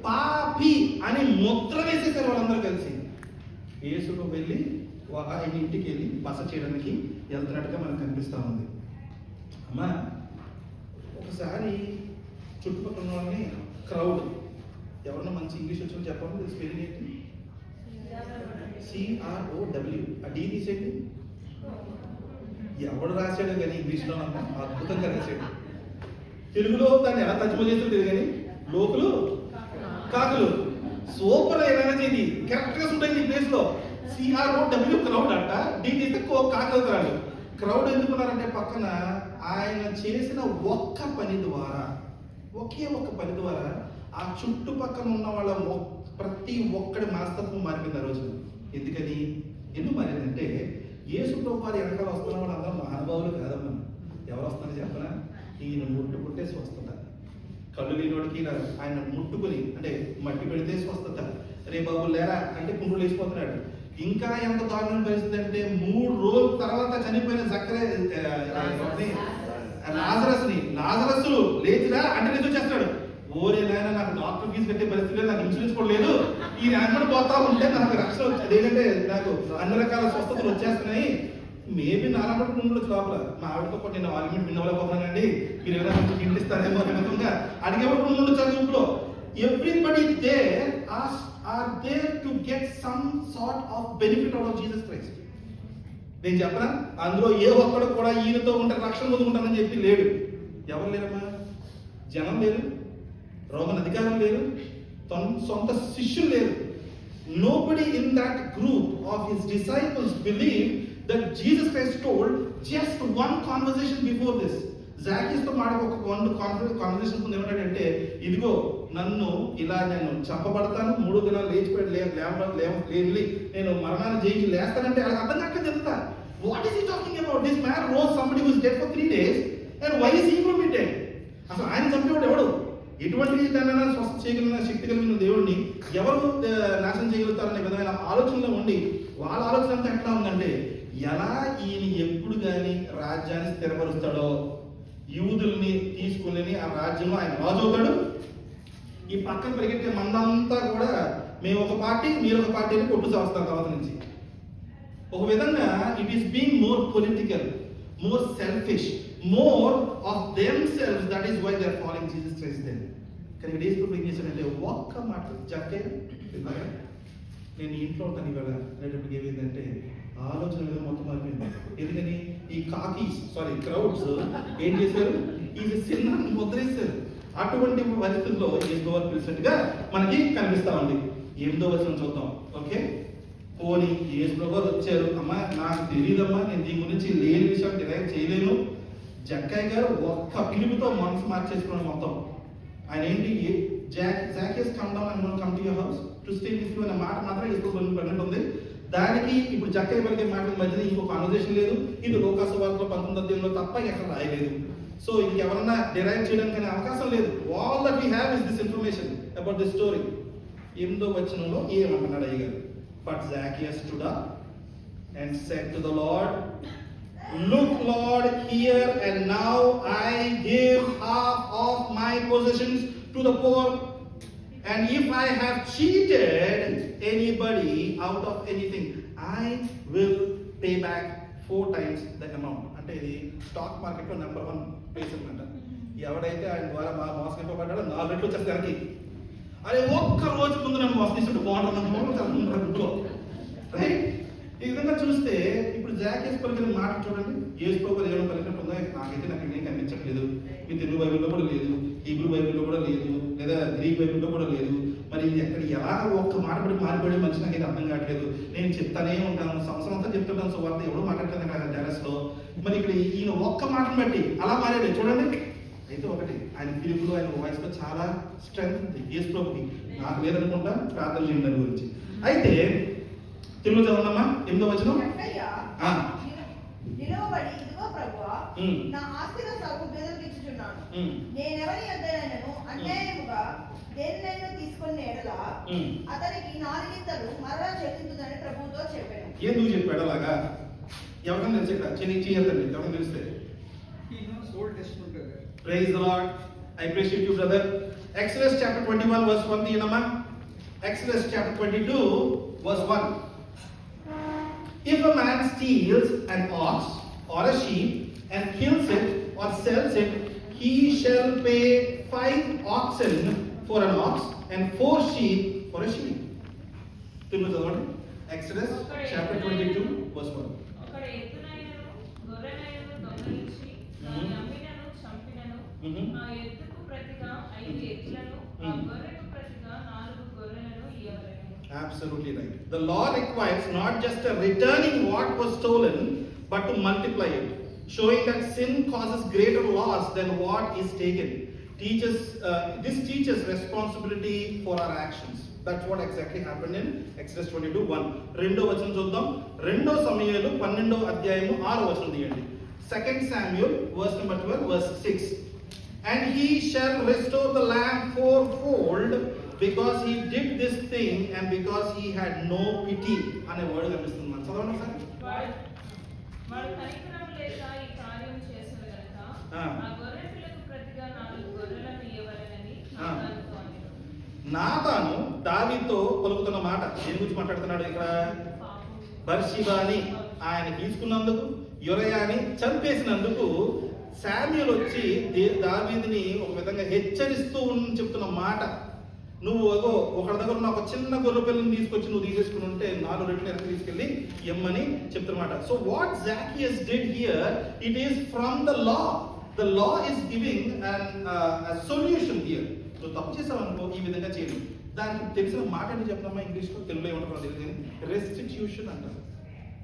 [SPEAKER 1] పాపి అని ముద్ర వేసేసారు వాళ్ళందరూ కలిసి. యేసుకు వెళ్ళి ఆయన ఇంటికి వెళ్ళి బస చేయడానికి వెళ్తున్నట్టుగా మనకు కనిపిస్తూ ఉంది. అమ్మా ఒకసారి చుట్టుపక్కల వాళ్ళని క్రౌడ్ ఎవరన్నా మంచి ఇంగ్లీష్ వచ్చి చెప్పండి, స్పెల్లింగ్ ఏంటి? CROW. ఆ D తీసేయండి. ఎవడు రాశాడు కానీ ఇంగ్లీష్లో అద్భుతంగా రాశాడు. తెలుగులో దాన్ని ఎలా తర్జుమా చేస్తుంటే కానీ లోకులు కాకులు సూపర్ ఏదైనా చేయండి, కరెక్ట్గా ఉంటుంది ఈ ప్లేస్లో. CROW క్రౌడ్ అంట, D తీస్తే కాకులు. క్రౌడ్ ఎందుకున్నారంటే పక్కన ఆయన చేసిన ఒక్క పని ద్వారా, ఒకే ఒక్క పని ద్వారా ఆ చుట్టుపక్కల ఉన్న వాళ్ళ ప్రతి ఒక్కడి మనస్తత్వం మారిపోయింది ఆ రోజు. ఎందుకని? ఎందుకు మారిందంటే యేసు ప్రభు వారి వెనకాల వస్తున్న వాళ్ళు అందరూ మహానుభావులు కాదమ్మా. ఎవరు వస్తారని చెప్పనా? ఈయన ముట్టుకుంటే స్వస్థత, కళ్ళు లేనివాడికి ఆయన ముట్టుకుని అంటే మట్టి పెడితే స్వస్థత, రే బాబు లేరా అంటే కుండ్రు లేచిపోతున్నాడు. ఇంకా ఎంత దారుణం పరిస్థితి అంటే 3 రోజుల తర్వాత చనిపోయిన లాజరస్ లేచిరా అంటే నిజం చేస్తాడు. ఓరే నాయన, నాకు డాక్టర్ ఫీజు కట్టే పరిస్థితి లేదు, నాకు ఇన్సూరెన్స్ కూడా లేదు, ఈ అందరూ పోతా ఉంటే నాకు రక్షణ వచ్చేది ఏంటంటే నాకు అన్ని రకాల స్వస్థతలు వచ్చేస్తున్నాయి. మేబీ నాలుగు ఉండొచ్చు లోపల. మా ఆవిడతో పాటు నేను ఆర్గ్యుమెంట్ విన్నవలేకపోతున్నానండి, మీరు ఏమైనా కొంచెం హింట్ ఇస్తారేమో అనే విధంగా అడిగేవాడు ఉండొచ్చు ఆ గ్రూప్లో. Everybody there are there to get some sort of benefit out of Jesus Christ. నేను చెప్పనా, అందులో ఏ ఒక్కడు కూడా ఈయనతో ఉంటే రక్షణ పొందుకుంటానని చెప్పి లేడు. ఎవరు లేరమ్మా? జనం లేరు, రోమన్ అధికారం లేరు, సొంత శిష్యులు లేరు. Nobody in that group of his disciples believed that Jesus Christ told just one conversation before this. జాకీస్తో ఒక కాన్వర్సేషన్ ఏమంటాడంటే, ఇదిగో నన్ను ఇలా నేను చంపబడతాను, 3 దినాలు లేచిపోయి లేచి నేను మరణాన్ని జయించి లేస్తానంటే వాళ్ళకి అర్థం కాక తెలుస్తా. What is he talking about? This man rose somebody was dead for 3 days and why is he promoted? అసలు ఆయన చంపేవాడు ఎవడు? ఎటువంటి దాన్ని స్వస్థ చేయగలిగిన శక్తి కలిగిన దేవుడిని ఎవరు నాశనం చేయగలుగుతారనే విధమైన ఆలోచనలో ఉండి వాళ్ళ ఆలోచన అంతా ఎట్లా ఉందంటే, ఎలా ఈయన ఎప్పుడు కానీ రాజ్యాన్ని స్థిరపరుస్తాడో, యూదుల్ని తీసుకుని ఆ రాజ్యంలో ఆయన రాజు అవుతాడు, ఈ పక్కన పరిగెట్టే మందంతా కూడా మేము ఒక పార్టీ మీరు ఒక పార్టీ అని కొట్టు చేస్తాం తర్వాత నుంచి. ఒక విధంగా it is being more political, more selfish, more of themselves. That is why they are following Jesus Christ then. కానీ ఇక్కడ ఏసు ప్రభు ఏం చేశాడంటే ఒక్క మాట జక్కే నేను ఇంట్లో ఉంటాను ఇవాళ అనేటప్పటికి ఏమైందంటే ఆలోచన విధానం మొత్తం మారిపోయింది. ఎందుకని ఈ క్రౌడ్స్ ఏం చేశారు? ఈ చిన్న ముద్రేశారు. అటువంటి పరిస్థితుల్లో యేసు వారు పిలిచినట్టుగా మనకి కనిపిస్తా ఉంది. 8వ వచనం చూద్దాం. ఓకే, పోనీ యేసు ప్రభు వచ్చారు, అమ్మా నాకు తెలియదమ్మా, నేను దీని గురించి లేని విషయం డిరైవ్ చేయలేను. జక్కయ్య గారు ఒక్క పిలుపుతో మనసు మార్చేసుకున్నాడు మొత్తం. ఆయన ఏంటి, Zacchaeus come down and gonna come to your house to stay with you అనే మాట మాత్రం ఇప్పుడు ఉంది. దానికి ఇప్పుడు జక్కయ్య పలికే మాటల మధ్యన ఇంకో కాన్వర్సేషన్ లేదు. ఇది లోకాసు వార్తలో 19వ తప్ప ఎక్కడ రాయలేదు. సో ఇంకెవరన్నా డిరైవ్ చేయడానికి అవకాశం లేదు. All that we have is this information about this story. 8వ వచనంలో ఏమంటున్నాడు అయ్యగారు? But Zacchaeus stood up and said to the Lord, Look, Lord, here and now I give half of my possessions to the poor, and if I have cheated anybody out of anything, I will pay back 4 times the amount. అంటే ఇది stock market లో number 1 place అన్నమాట. ఎవడైతే ఆయన ద్వారా మోసగింపబడ్డాడో 4 రెట్లు వచ్చేసరికి అరే ఒక్క రోజు ముందు నన్ను మోసగిస్తుంటే బాగుంటుంది. రైట్? ఈ విధంగా చూస్తే ఇప్పుడు జాకేస్ పలికిన మాట చూడండి. యేసు ప్రభు ఏమైనా పలికినట్టుందా? నాకైతే నాకు ఏం కనిపించట్లేదు. మీ తెలుగు బైబిల్లో కూడా లేదు, హీబ్రూ బైబిల్లో కూడా లేదు, లేదా గ్రీక్ బైబిల్లో కూడా లేదు. మరి ఎక్కడ ఎలా ఒక్క మాట పడి మారిపోయే మనిషి నాకైతే అర్థం కావట్లేదు. నేను చెప్తానే ఉంటాను, సంవత్సరం అంతా చెప్తుంటాను, సో వార్త ఎవడో మాట్లాడలేదు కదా డాలస్ లో. మరి ఇక్కడ ఈయన ఒక్క మాటను బట్టి అలా మారాడు చూడండి. అయితే ఒకటి, ఆయన పిలుపులో ఆయన వాయిస్ లో చాలా స్ట్రెంత్ ఉంది. యేసు ప్రభుకి నాకు లేదనుకుంటా, ప్రార్థన చేయండి దాని గురించి. అయితే తెలుగు చదవమ్మా. 8వ వచనం.
[SPEAKER 3] నిలవబడి, ఇదిగో ప్రభువా, నా ఆస్తిలో సగం పేదలకు ఇచ్చుచున్నాను. నేనెవరి యొద్దైనను అన్యాయముగా దేనినైనా తీసుకున్న ఎడల అతనికి 4 గింతలు మరలా చెల్లించుదని ప్రభువుతో చెప్పాను.
[SPEAKER 1] ఎందుకు చెప్పాడు అలాగా? ఎవరికైనా తెలిసి చేయొద్దండి, ఎవరికైనా తెలిస్తే. Praise the Lord. I appreciate you, brother. Exodus chapter 21 verse 1 తీయనమ్మా. Exodus chapter 22 verse 1. If a man steals an ox or a sheep and kills it or sells it, he shall pay 5 oxen for an ox and 4 sheep for a sheep. Exodus chapter 22 verse 1.
[SPEAKER 4] ఒకడు ఎద్దునైనను గొర్రెనైనను దొంగిలించి దాని అమ్మినను చంపినను ఆ ఎద్దుకు ప్రతిగా 5 ఎద్దులను ఆ గొర్రెకు ప్రతిగా 4 గొర్రెలను ఇయ్యవలెను.
[SPEAKER 1] Absolutely right. The law requires not just a returning what was stolen, but to multiply it, showing that sin causes greater loss than what is taken. This teaches responsibility for our actions. That's what exactly happened in Exodus 22:1. రెండో వచనం చూద్దాం. 2 సమూయేలు 12వ అధ్యాయము 6వ వచనం తీయండి. 2 Samuel verse number 12 verse 6. And he shall restore the lamb fourfold because he did this thing and because he had no pity. అనే word కనిపిస్తుంది మనం చదవండి సార్.
[SPEAKER 4] వాడు కనికరం లేక ఈ కార్యం చేసిన గనుక ఆ గొర్రె పిల్లకు ప్రతిగా 4 గొర్రెలను ఇవ్వవలెనని నాతానుతో అనెను.
[SPEAKER 1] నాతాను దావీదుతో పలుకుతున్న మాట దేని గురించి మాట్లాడుతున్నాడు ఇక్కడ? బర్షిబాని ఆయన తీసుకున్నందుకు, యూరయాని చంపేసినందుకు శామ్యూల్ వచ్చి దావీదుని ఒక విధంగా హెచ్చరిస్తూ చెప్తున్న మాట, నువ్వు ఒకరి దగ్గర ఉన్న ఒక చిన్న గొర్రె పిల్లని తీసుకొచ్చి నువ్వు తీసేసుకుని ఉంటే 4 రెట్లు వెనక్కి తీసుకెళ్ళి ఇమ్మని చెప్తున్నమాట. So what Zacchaeus did here, it is from the law. The law is giving solution here. నువ్వు తప్పు చేసావనుకో ఈ విధంగా చేయదు. దానికి తెలిసిన మాట ఏంటి చెప్తామా ఇంగ్లీష్లో, తెలుగులో ఏమంటారో తెలియదు. రెస్టిట్యూషన్ అంటారు.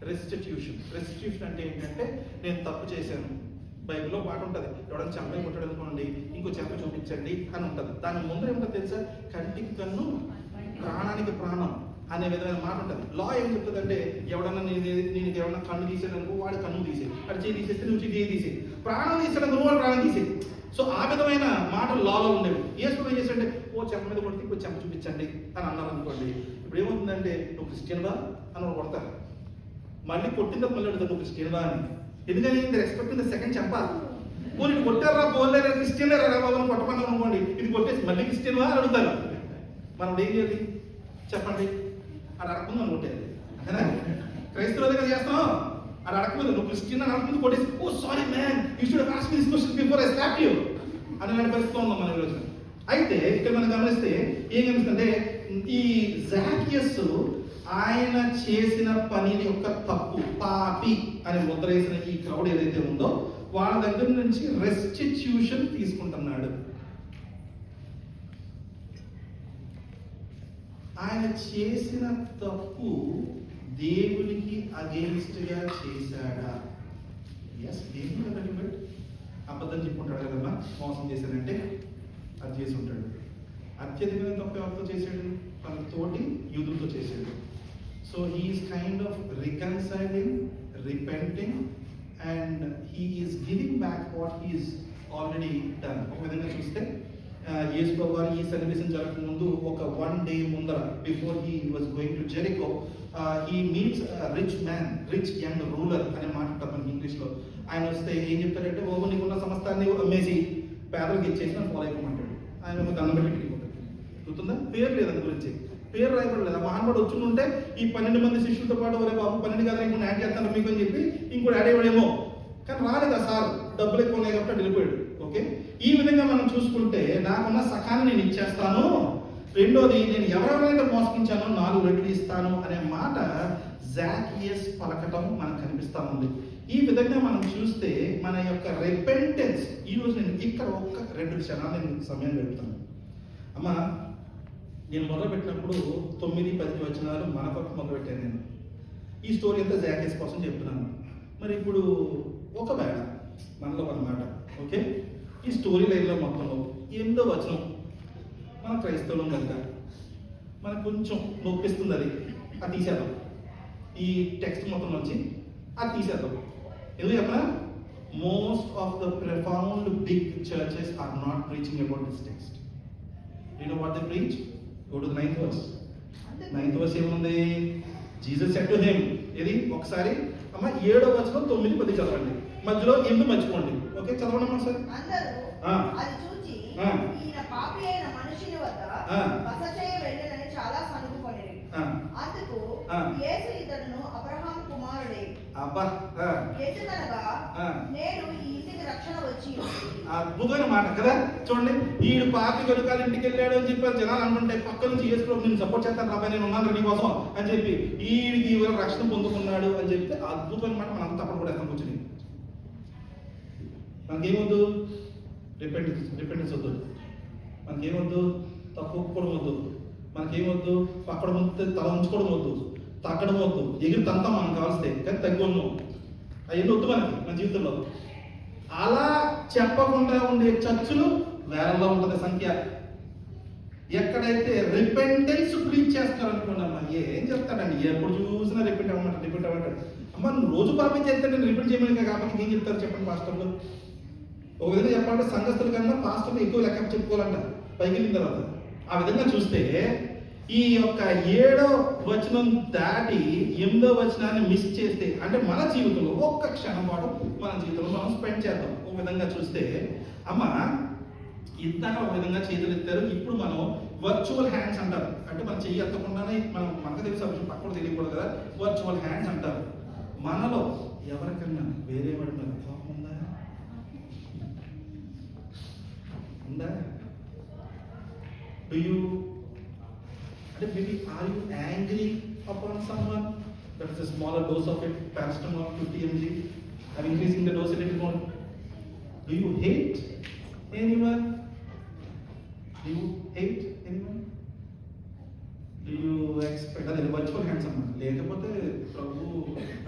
[SPEAKER 1] రెస్టిట్యూషన్ అంటే ఏంటంటే నేను తప్పు చేశాను. బైబిల్లో పాట ఉంటుంది, ఎవడన్నా చెంప కొట్టాడు అనుకోండి ఇంకో చెంప చూపించండి అని ఉంటుంది. దాని ముందర ఏముంటుంది తెలుసా? కంటికి కన్ను ప్రాణానికి ప్రాణం అనే విధమైన మాట ఉంటుంది. లా ఏం చెప్తుందంటే ఎవడన్నా నేను ఎవరన్నా కన్ను తీసేదనుకో వాడు కన్ను తీసే, అటు చేయి తీసేస్తే నువ్వు చేయి తీసే, ప్రాణం తీసేయడానికి నువ్వు వాడు ప్రాణం తీసే. సో ఆ విధమైన మాటలు లాలో ఉండేవి. ఏసుకుని ఏం చేశాడంటే ఓ చెంప మీద కొడితే ఇంకో చెంప చూపించండి అని అన్నారు అనుకోండి. ఇప్పుడు ఏమవుతుందంటే నువ్వు క్రిస్టియన్వా అని కొడతారు, మళ్ళీ కొట్టిన మళ్ళీ అడుగుతారు నువ్వు క్రిస్టియన్వా అని. ఎందుకని రెస్పెక్ట్ ద సెకండ్ చెప్పాలి. పోనీ ఇది కొట్టారా పోలేరా క్రిస్టియన్ రా బాబు కొట్టమని అనుకోండి, ఇది కొట్టేసి మళ్ళీ క్రిస్టియన్వా అని అడుగుతారు. మనం ఏం చేయాలి చెప్పండి? అది అడగకుండా మనం కొట్టేది. అంతేనా? క్రైస్తవుల దగ్గర చేస్తాం, అది అడగలేదు. నువ్వు క్రిస్టియన్ అని అడగకుండా కొట్టేసి oh sorry man you should ask me this question before I slap you అని పరిస్థితి ఉన్నాం మన ఈరోజు. అయితే ఇక్కడ మనం గమనిస్తే ఏం కనిపిస్తుందంటే ఈ జాకియస్ ఆయన చేసిన పని యొక్క తప్పు, పాపి అని ముద్ర వేసిన ఈ క్రౌడ్ ఏదైతే ఉందో వాళ్ళ దగ్గర నుంచి రెస్టిట్యూషన్ తీసుకుంటున్నాడు. ఆయన చేసిన తప్పు దేవునికి అగేన్స్ట్ గా చేశాడా? ఎస్, దేవుడు బట్ అబద్ధం చెప్పుకుంటాడు కదమ్మా, మోసం చేశాడంటే అది చేసి ఉంటాడు. అత్యధికమైన తప్పు ఎవరితో చేశాడు? తన తోటి యూదులతో చేశాడు. So he is kind of reconciling, repenting, and he is giving back what he is already done. ఒక విధంగా చూస్తే యేసు ప్రభువు వారు ఈ సన్నివేశం జరగక ముందు ఒక 1 day ముందర before he was going to Jericho, he meets a rich man, rich young ruler అనే మాట ఉంటుంది మనకి ఇంగ్లీష్లో. ఆయన వస్తే ఏం చెప్తారంటే ఓ నీకున్న సమస్తాన్ని అమ్మేసి పేదలకు ఇచ్చేసి నన్ను ఫాలో అయిపోమంటాడు. ఆయన ఒక దండం పెట్టి వెళ్ళిపోతాడు. గుర్తుందా? పేరు లేదు దాని గురించి, పేరు రాయబడలేదు. ఆ మహానుభావుడు వచ్చి ఉంటే ఈ 12 మంది శిష్యులతో పాటు ఒరే బాబు 12 కదా ఇంకొక యాడ్ చేస్తాను మీకు అని చెప్పి ఇంకోటి యాడ్ అయ్యాడేమో, కానీ రాలేదు. ఆ సార్ డబ్బులు ఎక్కువ ఉన్నాయి కాబట్టి వెళ్ళిపోయాడు. ఓకే, ఈ విధంగా మనం చూసుకుంటే నాకున్న సకాన్ని నేను ఇచ్చేస్తాను, రెండోది నేను ఎవరెవరైతే మోసగించానో 4 రెట్లు ఇస్తాను అనే మాట జాకియస్ పలకటం మనకు కనిపిస్తా ఉంది. ఈ విధంగా మనం చూస్తే మన యొక్క రిపెంటెన్స్, ఈరోజు నేను ఇక్కడ ఒక్క 2 క్షణాలు నేను సమయం పెడతాను. అమ్మా, నేను మొదలుపెట్టినప్పుడు 9-10 వచనాలు మన పక్క మొదలుపెట్టాను. నేను ఈ స్టోరీ అంతా జాకియస్ కోసం చెప్తున్నాను. మరి ఇప్పుడు ఒకవేళ మనలో అన్నమాట, ఓకే, ఈ స్టోరీ లైన్లో మొత్తంలో 8వ వచనం మన క్రైస్తవులం కనుక మనకు కొంచెం నొప్పిస్తుంది. అది తీసేద్దాం. ఈ టెక్స్ట్ మొత్తం నుంచి అది తీసేద్దాం. ఎందుకు చెప్పనా? Most of the profound big churches are not preaching about this text. You know what they preach? Go to the 9th verse. 9th verse ఏముంది? జీసస్ సెడ్ టు హిమ్, ఇది ఒకసారి అమ్మ 7వ వచనం 9-10 చదవండి. మధ్యలో ఎందుకు మర్చిపోండి. ఓకే, చదవండి అమ్మా సార్.
[SPEAKER 3] అందరూ అది చూచి ఈయన పాపి అయిన మనుషుని వద్ద బస చేయ వెళ్ళనని చాలా సనుగుకొనిరి. అందుకు యేసు ఇతడును అబ్రహాం కుమారుడే.
[SPEAKER 1] అబ్బా,
[SPEAKER 3] ఎందుకనగా నేను ఈ ఇంటికి రక్షణ వచ్చి.
[SPEAKER 1] అద్భుతమైన మాట కదా. చూడండి, ఈడు పాపి కనుక ఇంటికి వెళ్ళాడు అని చెప్పి జనాలు అనుకుంటే పక్క నుంచి యేసు ప్రభు నేను సపోర్ట్ చేస్తాను రాబాయ్, నేను ఉన్నాను నీ కోసం అని చెప్పి ఈడికి రక్షణ పొందుకున్నాడు అని చెప్తే అద్భుతమైన మాట. మనం అంతా అప్పుడు కూడా ఎక్కడ కూర్చుని మనకేమొద్దు? రిపెంటెన్స్ వద్దు. మనకేమొద్దు? తప్పు ఒప్పుకోవడం వద్దు. మనకేమొద్దు? పక్కడ ముందు తల ఉంచుకోవడం వద్దు, తగ్గడం వద్దు, ఎగిరి తంతాం మనం కావాల్స్తే, కానీ తగ్గి ఉన్నాం. అవన్నీ వద్దు మనకి మన జీవితంలో. అలా చెప్పకుండా ఉండే చర్చిలు వేలలో ఉంటుంది సంఖ్య. ఎక్కడైతే రిపెంటెన్స్ ప్రీచ్ చేస్తున్నారు అనుకోండి, అమ్మ ఏం చెప్తాడండి, ఎప్పుడు చూసినా రిపెంట్ అవ్వమంటాడు. అమ్మ నువ్వు రోజు పాపం చేస్తే నేను రిపెంట్ చేయమని కాబట్టి ఏం చెప్తారు చెప్పండి పాస్టర్లు? ఒక విధంగా చెప్పాలంటే సంఘస్థుల కన్నా పాస్టర్లు ఎక్కువ లెక్క చెప్పుకోవాలంట పైకి వెళ్ళిన తర్వాత. ఆ విధంగా చూస్తే ఈ యొక్క 7వ వచనం దాటి 8వ వచనాన్ని మిస్ చేస్తే, అంటే మన జీవితంలో ఒక్క క్షణం పాటు మన జీవితంలో మనం స్పెండ్ చేద్దాం. ఒక విధంగా చూస్తే అమ్మ ఇంతగా ఒక విధంగా చేతులు ఎత్తారు. ఇప్పుడు మనం వర్చువల్ హ్యాండ్స్ అంటారు. అంటే మనం చెయ్యి ఎత్తకుండానే మనకు తెలిసి అవసరం పక్కన తెలియకూడదు కదా, వర్చువల్ హ్యాండ్స్ అంటారు. మనలో ఎవరికన్నా వేరే వాడి మీద కోపం ఉందా? Do you, అంటే maybe are you angry upon someone? That is a smaller dose of it, paracetamol 50 mg. I'm increasing the dose a little more. Do you hate anyone? Do you hate anyone? Do you expect, అదే virtual hands అమ్మా, లేకపోతే ప్రభు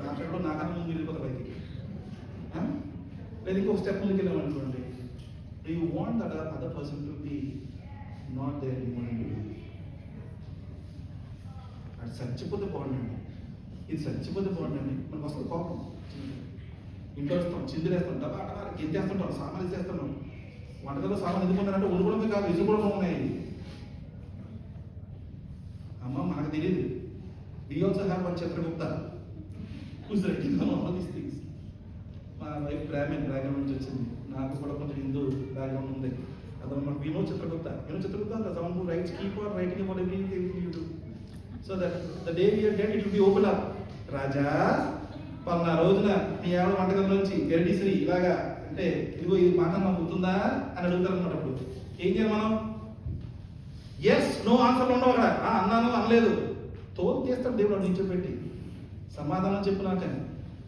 [SPEAKER 1] రాష్ట్రంలో నాకన్నా ముందు వెళ్ళిపోతారు పైకి. లేదా ఇంకొక స్టెప్ ముందుకు వెళ్ళామనుకోండి, do you want that other person to be not there anymore in your life? అది చచ్చిపోతే బాగుండండి, ఇది చచ్చిపోతే బాగుండండి. మనకు వస్తుంది కోపం, ఇంట్లో వస్తాం, చిందులేస్తాం, డబ్బా గెంతేస్తుంటాం, సామాన్లు ఇచ్చేస్తున్నాం. వంటగదిలో సామాన్లు ఎందుకుంటారంటే ఉడుకోవడమే కాదు, ఇసుకూడడం ఉన్నాయి. అమ్మ మనకు తెలియదు. We also have one Chitragupta who's writing down all these things. మా వైఫ్ బ్రాహ్మణ్ బ్యాక్గ్రౌండ్ నుంచి వచ్చింది, నాకు కూడా కొంచెం హిందూ బ్యాక్గ్రౌండ్ ఉంది. అతను మనకు Vinod Chitragupta someone who writes, keep on writing about everything you do, so that the day we are dead it will be open up. రాజా పలానా రోజున మీ ఆవిడ వంటగది నుంచి గరిటిసిరి ఇలాగా అంటే ఇదిగో ఇది మాట నాకు గుర్తుందా అని అడుగుతారు అనమాట. అప్పుడు ఏం చేయాలి మనం? ఎస్ నో ఆన్సర్లు ఉండవు అక్కడ. అన్నాను అనలేదు తోలు చేస్తాడు దేవుడు నిల్చోబెట్టి సమాధానం చెప్పినాక.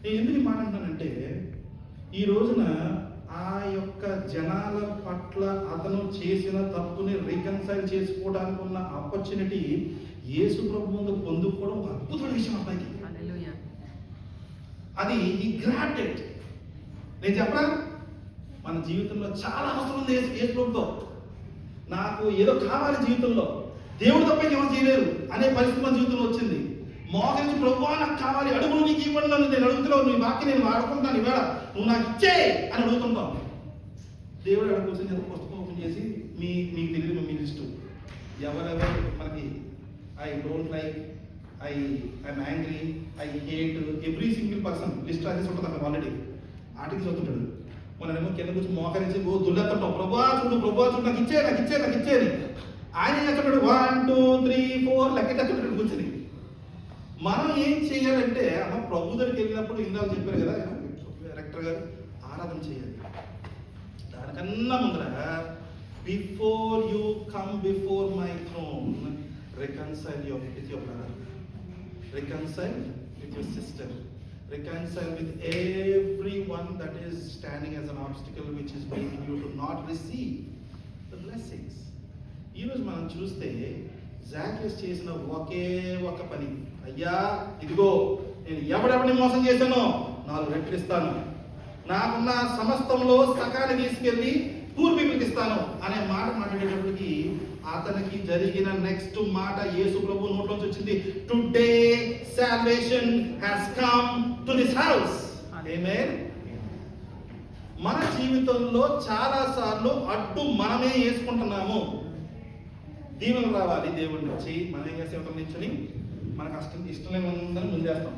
[SPEAKER 1] నేను ఎందుకు మాట అంటానంటే, ఈ రోజున ఆ యొక్క జనాల పట్ల అతను చేసిన తప్పుని రీకన్సైల్ చేసుకోవడానికి ఉన్న ఆపర్చునిటీ యేసు ప్రభు ముందు పొందుకోవడం ఒక అద్భుతమైన విషయం అబ్బాయికి. అది ఈ గ్రాబ్డ్ ఇట్. నేను చెప్పరా, మన జీవితంలో చాలా అవసరం ఉంది యేసు ప్రభుతో. నాకు ఏదో కావాలి జీవితంలో, దేవుడు తప్ప ఏమో చేయలేరు అనే పరిస్థితి మన జీవితంలో వచ్చింది. మోకరించి ప్రభువా నాకు కావాలి, అడుగు నీకు ఇవ్వండి, నన్ను నేను అడుగుతున్నావు, నీ వాక్యం నేను వాడుకుంటాను, ఇవాళ నువ్వు నాకు ఇచ్చే అని అడుగుతుంటాం. దేవుడు అక్కడ కూర్చొని ఏదో పుస్తకం ఓపెన్ చేసి మీకు తెలియదు మీ లిస్టు ఎవరెవరు మనకి I don't like, I'm angry, I hate, every single person list రాసేసి ఉంటుంది అక్కడ ఆల్రెడీ. ఆర్టికల్స్ అవుతుంటాడు. మనమేమో కింద కూర్చొని మోకరించి దుల్లెత్తుంటాం, ప్రభువా చూడు నాకు ఇచ్చేది. ఆయన ఎక్కడాడు 1 2 3 4 లెక్కెత్తుంటాడు కూర్చొని. మనం ఏం చేయాలంటే అమ్మ ప్రభు దగ్గరికి వెళ్ళినప్పుడు ఇందాక చెప్పారు కదా డైరెక్టర్ గారు, ఆరాధన చేయాలి. దానికన్నా ముందర before you come before my throne reconcile with your brother, reconcile with your sister, reconcile with everyone that is standing as an obstacle which is making you to not receive the blessings. ఈ రోజు మనం చూస్తే జాకేస్ చేసిన ఒకే ఒక పని, అయ్యా ఇదిగో నేను ఎవడెవడిని మోసం చేశానో 4 రెట్లు ఇస్తాను, నాకున్న సమస్తంలో సకాన్ని తీసుకెళ్ళి పూర్ పీపుల్కి ఇస్తాను అనే మాట మాట్లాడేటప్పటికి అతనికి జరిగిన నెక్స్ట్ మాట యేసు ప్రభు నోట్లోంచి వచ్చింది, today salvation has come to this house. ఆమేన్. మన జీవితంలో చాలా సార్లు అడ్డు మనమే వేసుకుంటున్నాము. దీవెనలు రావాలి దేవుడి నుంచి, మనం ఏం చేసే నిల్చొని మనకు ఇష్టం లేని ముందేస్తాం.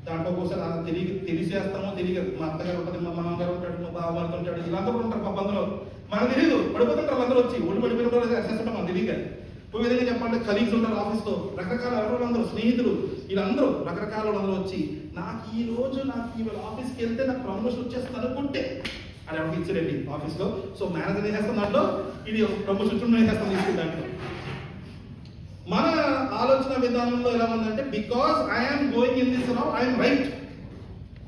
[SPEAKER 1] దాంట్లో ఒకసారి తెలిసేస్తామో తెలియదు. మా అత్తగారు ఉంటుంది, మా మామగారు ఉంటాడు, మా బావగారు ఉంటాడు, వీళ్ళందరూ ఉంటారు మా బంధువులు. మనకు తెలియదు, పడిపోతుంటారు అందరూ వచ్చి ఒళ్ళు పడిపోయిన చేస్తుంటాం మనకు తెలియక. ఒక విధంగా చెప్పాలంటే కలీగ్స్ ఉంటారు ఆఫీస్లో, రకరకాల ఎవరందరూ స్నేహితులు, వీళ్ళందరూ రకరకాల వాళ్ళందరూ వచ్చి నాకు ఇవాళ ఆఫీస్కి వెళ్తే నాకు ప్రమోషన్ వచ్చేస్తుంది అనుకుంటే అది ఎవరికి ఇచ్చారండి ఆఫీస్లో. సో మేనేజర్ వేసేస్తాం దాంట్లో, ఇది ప్రమోషన్ వేసేస్తాం తీసుకుని దాంట్లో. మన ఆలోచన విధానంలో ఎలా ఉందంటే, because I'm going in this route I'm right,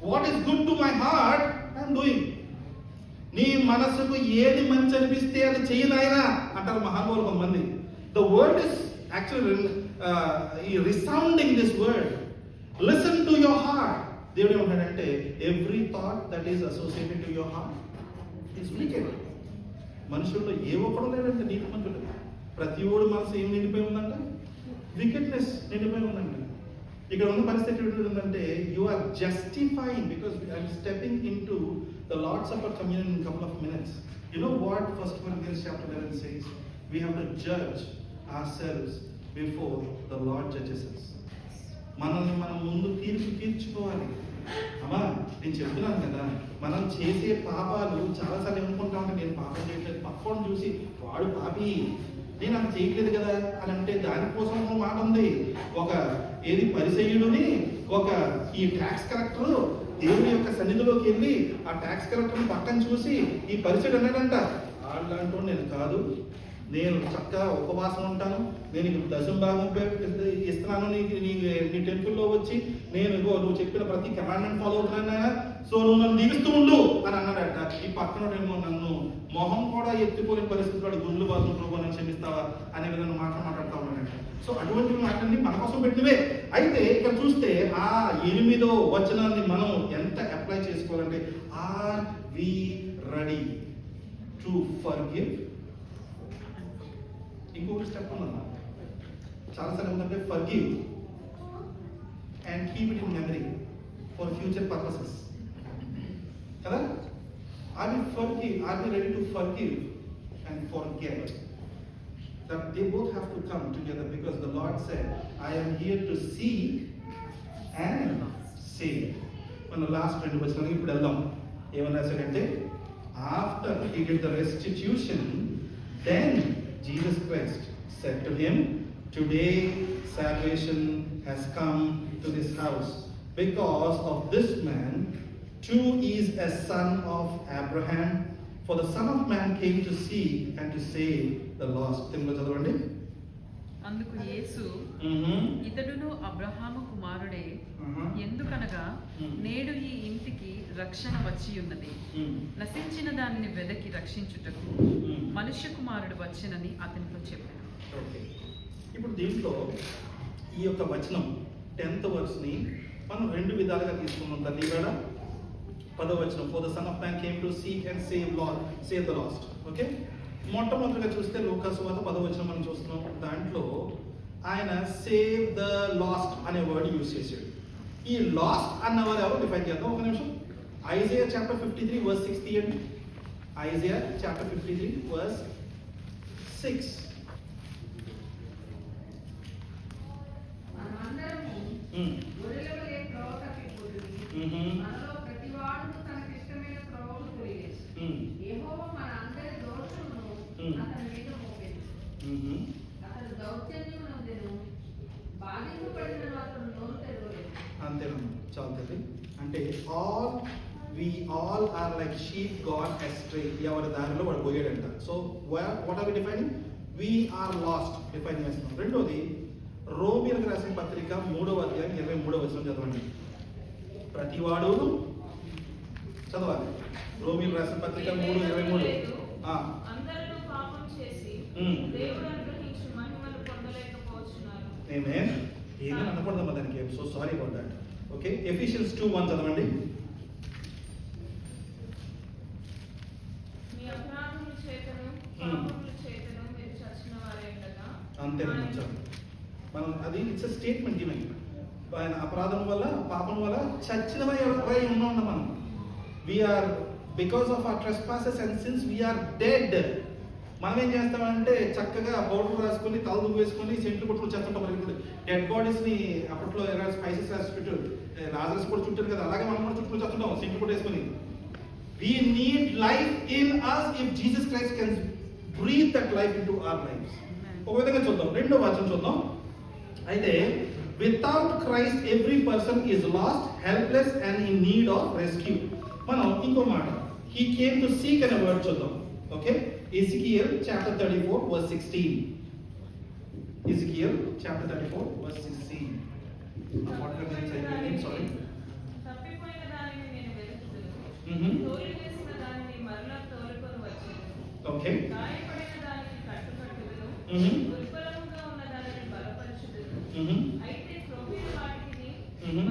[SPEAKER 1] what is good to my heart I'm doing. నీ మనసుకు ఏది మంచి అనిపిస్తే అది చెయ్యి నాయనా అంటారు మహానుభావులు కొంతమంది. The word is actually resounding this word, listen to your heart. దేవుడు ఏమంటాడంటే every thought that is associated to your heart is wicked. మనుషుల్లో ఏ ఒక్కడు లేదంటే నీతిమంతుడు. ప్రతి ఓడు మనసు ఏం నిండిపోయి ఉందంట? వికెట్నెస్ నిండిపోయి ఉందంట. ఇక్కడ ఉన్న పరిస్థితి ఏంటంటే you are justifying because I'm stepping into the Lord's supper communion in couple of minutes. You know what 1 Corinthians chapter 11 says? We have to judge ourselves before the Lord judges us. మనల్ని మనం ముందు తీర్చుకోవాలి. అమ్మా నేను చెప్తున్నాను కదా, మనం చేసే పాపాలు చాలాసార్లు ఏమనుకుంటా ఉంటే నేను పాపం చేయట్లేదు, పక్కన చూసి వాడు పాపి నేను అంత చేయట్లేదు కదా అని అంటే దానికోసం ఒక మాట ఉంది. ఒక ఏది పరిసయ్యుడుని ఒక ఈ ట్యాక్స్ కలెక్టర్ దేవుని యొక్క సన్నిధిలోకి వెళ్ళి ఆ ట్యాక్స్ కలెక్టర్ని పక్కన చూసి ఈ పరిచయం అన్నాడంట, వాళ్ళంటూ నేను కాదు, నేను చక్కగా ఉపవాసం ఉంటాను, నేను దశం భాగం ఇస్తున్నాను నీ టెంపుల్లో వచ్చి నేను నువ్వు చెప్పిన ప్రతి కమాండ్మెంట్ ఫాలో అవుతున్నా, సో నువ్వు నన్ను దీవిస్తూ ఉండు అని అన్నాడట. ఈ పక్కనోడేమో నన్ను మొహం కూడా ఎత్తుకోలేని పరిస్థితుల్లో గుండ్లు బాధలు ప్రభు నన్ను క్షమిస్తావా అనే విధంగా మాట్లాడుతూ ఉన్నాడంట. సో అటువంటి మాటలన్నీ మన కోసం పెట్టినవే. అయితే ఇక్కడ చూస్తే ఆ 8వ వచనాన్ని మనం ఎంత అప్లై చేసుకోవాలంటే are we ready to forgive. ఇంకొక స్టెప్ ఉందన్న, చాలాసార్లు ఏమంటే forgive and keep it in memory for future purposes కదా. Are we ready to forgive and forget? That they both have to come together because the Lord said, I am here to seek and save. మన last 2 వచనాలకు ఇప్పుడు వెళ్దాం. ఏమన్నా రాశాడంటే after he did the restitution, then Jesus Christ said to him, today salvation has come to this house because of this man too is a son of Abraham, for the Son of Man came to seek and to save the lost. తెలుగులో చదవండి.
[SPEAKER 5] అందుకు యేసు ఇతడును అబ్రహాము కుమారుడే, ఎందుకనగా నేడు ఈ ఇంటికి రక్షణ వచ్చి ఉన్నది, నశించిన దానిని వెదకి రక్షించుటకు మనుష్య కుమారుడు వచ్చినని అతనితో చెప్పాను.
[SPEAKER 1] ఇప్పుడు దీంట్లో ఈ యొక్క వచనం 10th verse ని మనం 2 విధాలుగా తీసుకున్నాం. తల్లి కూడా 10వ వచనం, for the Son of Man came to seek and save the lost. Okay, మొట్టమొదటిగా చూస్తే లూకా సువార్త 10వ వచనం మనం చూస్తున్నాం. దాంట్లో ఆయన సేవ్ ద లాస్ట్ అనే వర్డ్ యూజ్ చేశాడు. ఈ లాస్ట్ అన్నవారు ఎవరు డిఫైన్ చేద్దాం ఒక నిమిషం. ఐజయా చాప్టర్ 53 verse 6 తీయండి. Isaiah chapter 53 verse 6. అంతేనమ్మా, చాలు. అంటే we all are like sheep gone astray. ఎవరి దారిలో వాడు పోయాడంట. So what are we defining? We are lost define చేస్తున్నాం. రెండోది రోమీయులకు రాసిన పత్రిక 3వ అధ్యాయం 23వ వచనం చదవండి. ప్రతివాడు చదవాలి. రోమీయులకు రాసిన పత్రిక 3:23.
[SPEAKER 4] అందరూ పాపం చేసి దేవుడు అనుగ్రహించిన మహిమను పొందలేకపోతున్నారు.
[SPEAKER 1] ఆమేన్. ఏమీ అనకూడదమ్మా దానికి. I am so sorry about that. Okay, Ephesians 2:1 చదవండి.
[SPEAKER 4] మీ అపరాధముల చేతను పాపముల చేతను మీరు చచ్చిన వారే ఉండగా.
[SPEAKER 1] అంతేనమ్మా, మనం అది ఇట్స్ ఎ స్టేట్మెంట్ గివెన్. ఆయన అపరాధం వల్ల పాపం వల్ల చచ్చినవై ఉన్నాం మనం. We are because of our trespasses and sins we are dead. మనం ఏం చేస్తామంటే చక్కగా పౌడర్ రాసుకొని తలదు వేసుకొని సెంట్లు కొట్టుకుని చేస్తుంటాం. డెడ్ బాడీస్ ని అప్పట్లో స్పైసెస్ రాసి చుట్టూ రాజర్స్ కూడా చుట్టారు కదా, అలాగే మనం కూడా చుట్టూ చేస్తుంటాం సెంట్లు కూడా వేసుకొని. We need life in us if Jesus Christ can breathe that life into our lives. ఒక విధంగా చూద్దాం. 2వ వచనం చూద్దాం. అయితే without Christ every person is lost, helpless and in need of rescue. మనం ఇంకో మాట he came to seek అనే వర్డ్ చూద్దాం. Okay, Ezekiel chapter 34 verse 16. Ezekiel chapter 34 verse 16. Sorry.
[SPEAKER 4] తప్పిపోయిన దానిని నేను వెతుకుదును, తోలివేసిన దానిని మరలా తోలుకొని వచ్చేదను.
[SPEAKER 1] ఓకే,
[SPEAKER 4] గాయపడిన దానికి కట్టుకట్టుదును, దుర్బలముగా ఉన్న దానిని బలపరచుదును. అయితే త్రొవ్విన వాటిని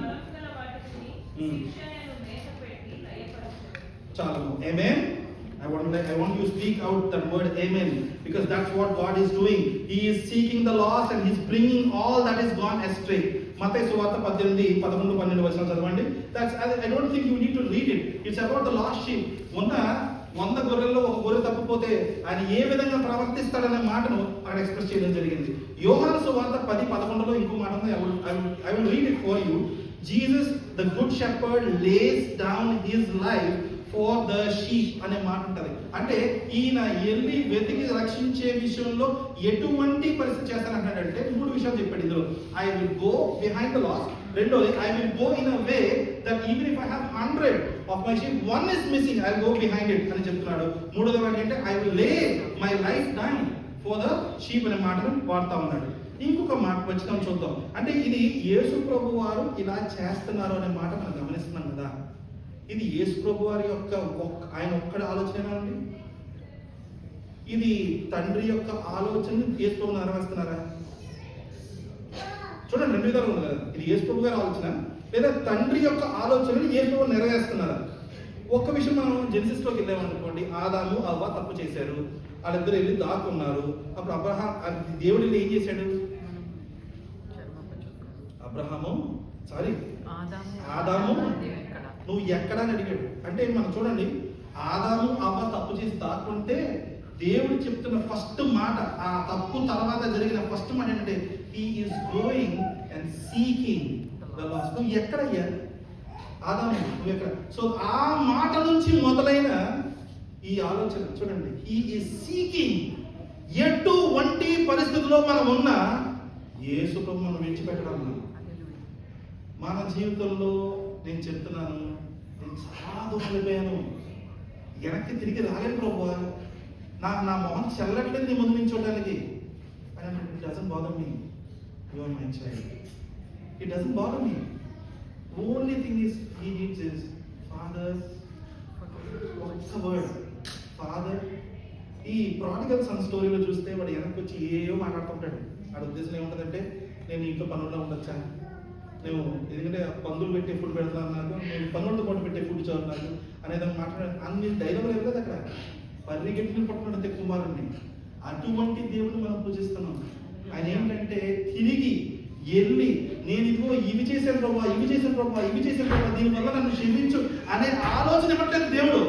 [SPEAKER 4] బలము గల వాటిని శిక్షణను మేత పెట్టి లయపరచును.
[SPEAKER 1] చాలు. Amen. I want you to speak out that word amen, because that's what God is doing. He is seeking the lost and He is bringing all that is gone astray. మత్తయి సువార్త 18, 11, 12 వచనాలు చదవండి. I don't think you need to read it. It's about the lost sheep. 100 గొర్రెల్లో ఒక గొర్రె తప్పిపోతే ఆయన ఏ విధంగా ప్రవర్తిస్తాడనే మాటను అక్కడ express చేయడం జరిగింది. యోహాను సువార్త 10, 11లో ఇంకో మాట ఉంది. I will read it for you. Jesus, the good shepherd, lays down his life for the sheep అనే మాట ఉంటుంది. అంటే ఈయన వెళ్ళి వెతికి రక్షించే విషయంలో ఎటువంటి పరిస్థితి చేస్తానంటాడంటే 3 విషయాలు చెప్పాడు ఇందులో. I will go behind the laws. రెండోది, I will go in a way that even if I have 100 of my sheep, one is missing, I will go behind it అని చెప్తున్నాడు. మూడోది ఏంటంటే I will lay my life down for the sheep అనే మాటను వాడుతా ఉన్నాడు. ఇంకొక మాట వచ్చిన చూద్దాం. అంటే ఇది యేసు ప్రభు వారు ఇలా చేస్తున్నారు అనే మాట మనం గమనిస్తున్నాం కదా. ఇది యేసు ప్రభు వారి యొక్క ఆయన ఒక్కడి ఆలోచన అండి? ఇది తండ్రి యొక్క ఆలోచనని యేసు ప్రభు నెరవేరుస్తున్నారా? చూడండి, 2 విధాలు ఉంది కదా. ఇది యేసు ప్రభు గారి ఆలోచన లేదా తండ్రి యొక్క ఆలోచనని యేసు ప్రభు నెరవేరుస్తున్నారా? ఒక్క విషయం మనం జెనసిస్లోకి వెళ్ళామనుకోండి. ఆదాము అవ్వ తప్పు చేశారు, వాళ్ళిద్దరు వెళ్ళి దాక్కున్నారు. అప్పుడు దేవుడు వెళ్ళి ఏం చేశాడు? ఆదాము నువ్వు ఎక్కడ అని అడిగాడు. అంటే మనం చూడండి, ఆదాము అవ్వ తప్పు చేసి దాక్కుంటే దేవుడు చెప్తున్న ఫస్ట్ మాట, ఆ తప్పు తర్వాత జరిగిన ఫస్ట్ మాట ఏంటంటే he is going and seeking the last. నువ్వు ఎక్కడయ్యా ఆదాము, నువ్వు ఎక్కడ? సో ఆ మాట నుంచి మొదలైన ఈ ఆలోచన చూడండి, హీ ఈస్ సీకింగ్. ఎటువంటి పరిస్థితుల్లో మనం ఉన్నా యేసు ప్రభు మనం విడిచిపెట్టడం. మన జీవితంలో నేను చెప్తున్నాను, నేను చాలా దూరమైపోయాను, వెనక్కి తిరిగి రాలేను ప్రభువా, నా మొహం చెల్లట్లేదు నీ ముందు నించోడానికి. And it doesn't bother me. You are my child. It doesn't bother me. Only thing is he needs is Father. What's the word? Father. ఈ ప్రాడిగల్ సన్ స్టోరీలో చూస్తే వాడు వెనక్కి వచ్చి ఏవో మాట్లాడుతుంటాడు. వాడి ఉద్దేశం ఏముంటుందంటే, నేను ఇంట్లో పనుల్లో ఉండొచ్చా, నేను ఎందుకంటే పందులు పెట్టే ఫుడ్ పెడతాను నాకు, నేను పన్నులతో పాటు పెట్టే ఫుడ్ చదువుతాను అనేదాన్ని మాట్లాడాను. అన్ని డైలాగులు లేదు అక్కడ. పరిగెట్టుకుని పట్టుకున్నట్టు కుమారుణ్ణి. అటువంటి దేవుడిని మనం పూజిస్తున్నాం. ఆయన ఏంటంటే తిరిగి వెళ్ళి నేను ఇదిగో ఇవి చేశాను ప్రభా, ఇవి చేశాను ప్రభా, ఇవి చేశాను ప్రభా, దీనివల్ల నన్ను క్షమించు అనే ఆలోచన ఇవ్వట్లేదు దేవుడు.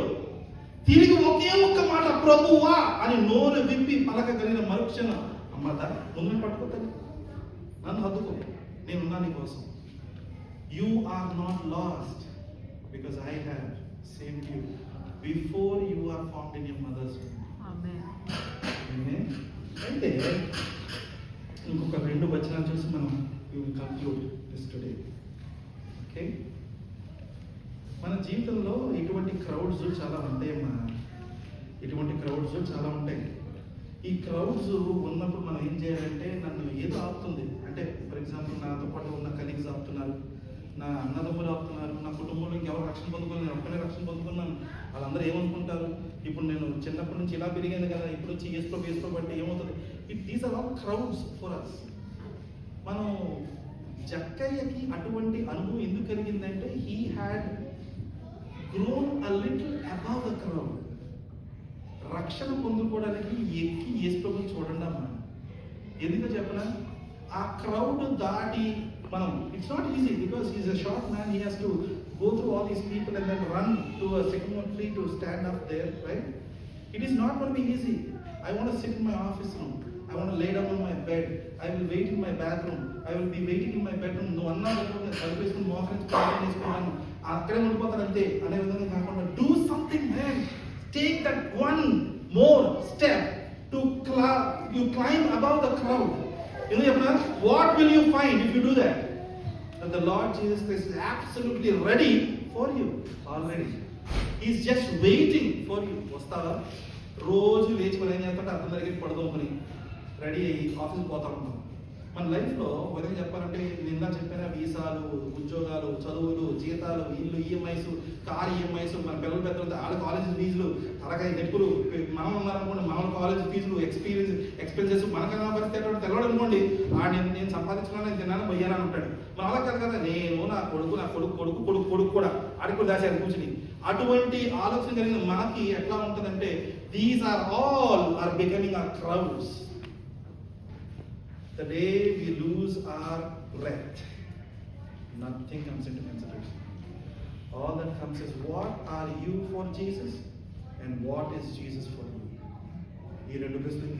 [SPEAKER 1] తిరిగి ఒకే ఒక్క మాట ప్రభువా అని నోరు విప్పి పలకగలిగిన మరుక్షణం, అమ్మదా ముందు పట్టుకోతాను, నన్ను హద్దుకో, నేనున్నా నీ కోసం. You are not lost because I have saved you before you are formed in your mother's womb. Amen. అయితే ఇంకొక 2 వచనాలు చూసి మనం we will conclude this today. Okay? మన జీవితంలో ఇటువంటి క్రౌడ్స్ చాలా ఉంటాయమ్మా. ఇటువంటి క్రౌడ్స్ చాలా ఉంటాయి. ఈ క్రౌడ్స్ ఉన్నప్పుడు మనం ఏం చేయాలంటే, నన్ను ఏదో ఆపుతుంది. అంటే ఫర్ ఎగ్జాంపుల్ నాతో పాటు ఉన్న కలీగ్స్ ఆపుతున్నారు, నా అన్నదమ్ములు ఆపుతున్నారు, నా కుటుంబంలో ఇంకెవరు రక్షణ పొందుకున్నాను, నేను ఒక్కనే రక్షణ పొందుకున్నాను. వాళ్ళందరూ ఏమనుకుంటారు, ఇప్పుడు నేను చిన్నప్పటి నుంచి ఇలా పెరిగాను కదా, ఇప్పుడు వచ్చి యేసు అంటే ఏమవుతుంది? These are all crowds for us. మనం జక్కయ్యకి అటువంటి అనుభవం ఎందుకు కలిగిందంటే, he had grown a little above the crowd. రక్షణ పొందుకోవడానికి ఎక్కి యేసు ప్రభువుని చూడండి అమ్మా. ఎందుకో చెప్పనా, ఆ క్రౌడ్ దాటి మనం, it's not easy because he's a short man, he has to go through all these people and then run to a sycamore tree to stand up there, right? It is not going to be easy. I want to sit in my office room, I want to lay down on my bed, I will wait in my bathroom, I will be waiting in my bedroom. నువ్వు అన్నా కలిపేసుకుని మోకరించి ప్రార్థన చేసుకున్నాను, అక్కడే ఉండిపోతాను అంతే అనే విధంగా కాకుండా, do something man. Take that one more step to you climb above the crowd. ఎందుకు చెప్పనా, what will you find if you do that? That the Lord Jesus Christ is absolutely ready for you already. He is just waiting for you. వస్తావా? రోజు లేచి మనం ఏం చేస్తుంటే అర్థం దగ్గరికి పడదోమని రెడీ అయ్యి ఆఫీస్కి పోతా ఉంటాం. మన లైఫ్లో విధంగా చెప్పాలంటే నిన్న చెప్పిన వీసాలు, ఉద్యోగాలు, చదువులు, జీతాలు, ఇల్లు ఈఎంఐస్, కార్ ఈఎంఐస్, మన పిల్లలు పెద్దలు వాళ్ళ కాలేజ్ ఫీజులు, తలకాయ నొప్పులు, మనం ఉన్నారనుకోండి మామూలు కాలేజ్ ఫీజులు, ఎక్స్పెన్సెస్, మనకన్నా పరిస్థితి తెల్లవాడు అనుకోండి నేను సంపాదించుకున్నాను, నేను తిన్నాను, పోయానని ఉంటాడు. మన అలా కాదు కదా, నేను నా కొడుకు కూడా ఆడికి దాచారు కూర్చుని. అటువంటి ఆలోచన కలిగిన మనకి ఎట్లా ఉంటుందంటే these are all are becoming are crowds. The day we lose our breath, nothing comes into consideration. All that comes is what are you for Jesus and what is Jesus for you. ఈ రెండు ప్రశ్నలు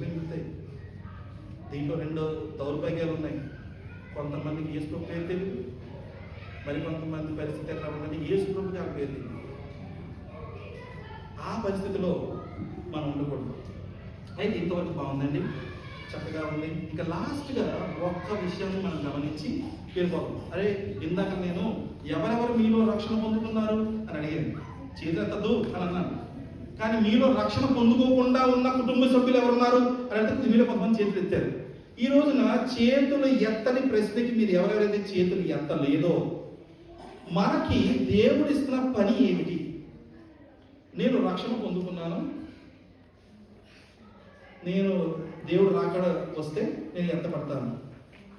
[SPEAKER 1] మిగులుతాయి. దీంట్లో రెండు దౌర్భాగ్యాలు ఉన్నాయి. కొంతమందికి యేసు ప్రభు పేరు తెలియదు, మరి కొంతమంది పరిస్థితి ఎట్లా ఉందంటే యేసు ప్రభుకి ఆ పేరు తెలియదు. ఆ పరిస్థితిలో మనం ఉండకూడదు. అయితే ఇంతవరకు బాగుందండి, చక్కగా ఉంది. ఇంకా లాస్ట్గా ఒక్క విషయాన్ని మనం గమనించి వెళ్ళిపోతాం. అరే ఇందాక నేను ఎవరెవరు మీలో రక్షణ పొందుతున్నారు అని అడిగాను, చేతెత్తదు అని అన్నాను. కానీ మీలో రక్షణ పొందుకోకుండా ఉన్న కుటుంబ సభ్యులు ఎవరున్నారు అని అంటే మీలో కొంతమంది చేతులు ఎత్తారు. ఈ రోజున చేతులు ఎత్తని ప్రశ్నకి మీరు ఎవరెవరైతే చేతులు ఎత్తలేదో, మనకి దేవుడు ఇస్తున్న పని ఏమిటి? నేను రక్షణ పొందుకున్నాను, నేను దేవుడు రాకడ వస్తే నేను ఎంత పడతాను.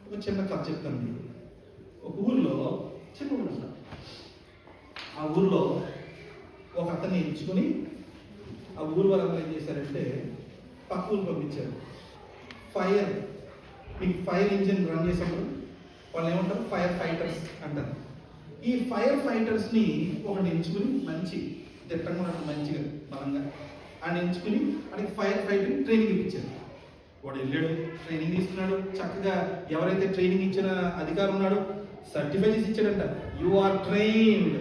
[SPEAKER 1] ఒక చిన్న కథ చెప్తాను మీకు. ఒక ఊళ్ళో చిన్న ఊళ్ళో ఆ ఊళ్ళో ఒక అతన్ని ఎంచుకుని ఆ ఊరు వాళ్ళందరూ ఏం చేశారంటే పక్క ఊరు పంపించారు. మీకు ఫైర్ ఇంజిన్ రన్ చేసినప్పుడు వాళ్ళు ఏమంటారు, ఫైర్ ఫైటర్స్ అంటారు. ఈ ఫైర్ ఫైటర్స్ని ఒకటి ఎంచుకుని మంచి దిట్టంగా మంచిగా బలంగా ఆయన ఎంచుకుని ఆయనకి ఫైర్ ఫైటింగ్ ట్రైనింగ్ ఇప్పించారు. వాడు వెళ్ళాడు, ట్రైనింగ్ తీసుకున్నాడు. చక్కగా ఎవరైతే ట్రైనింగ్ ఇచ్చిన అధికారం ఉన్నాడో సర్టిఫై చేసి ఇచ్చాడంట. You are trained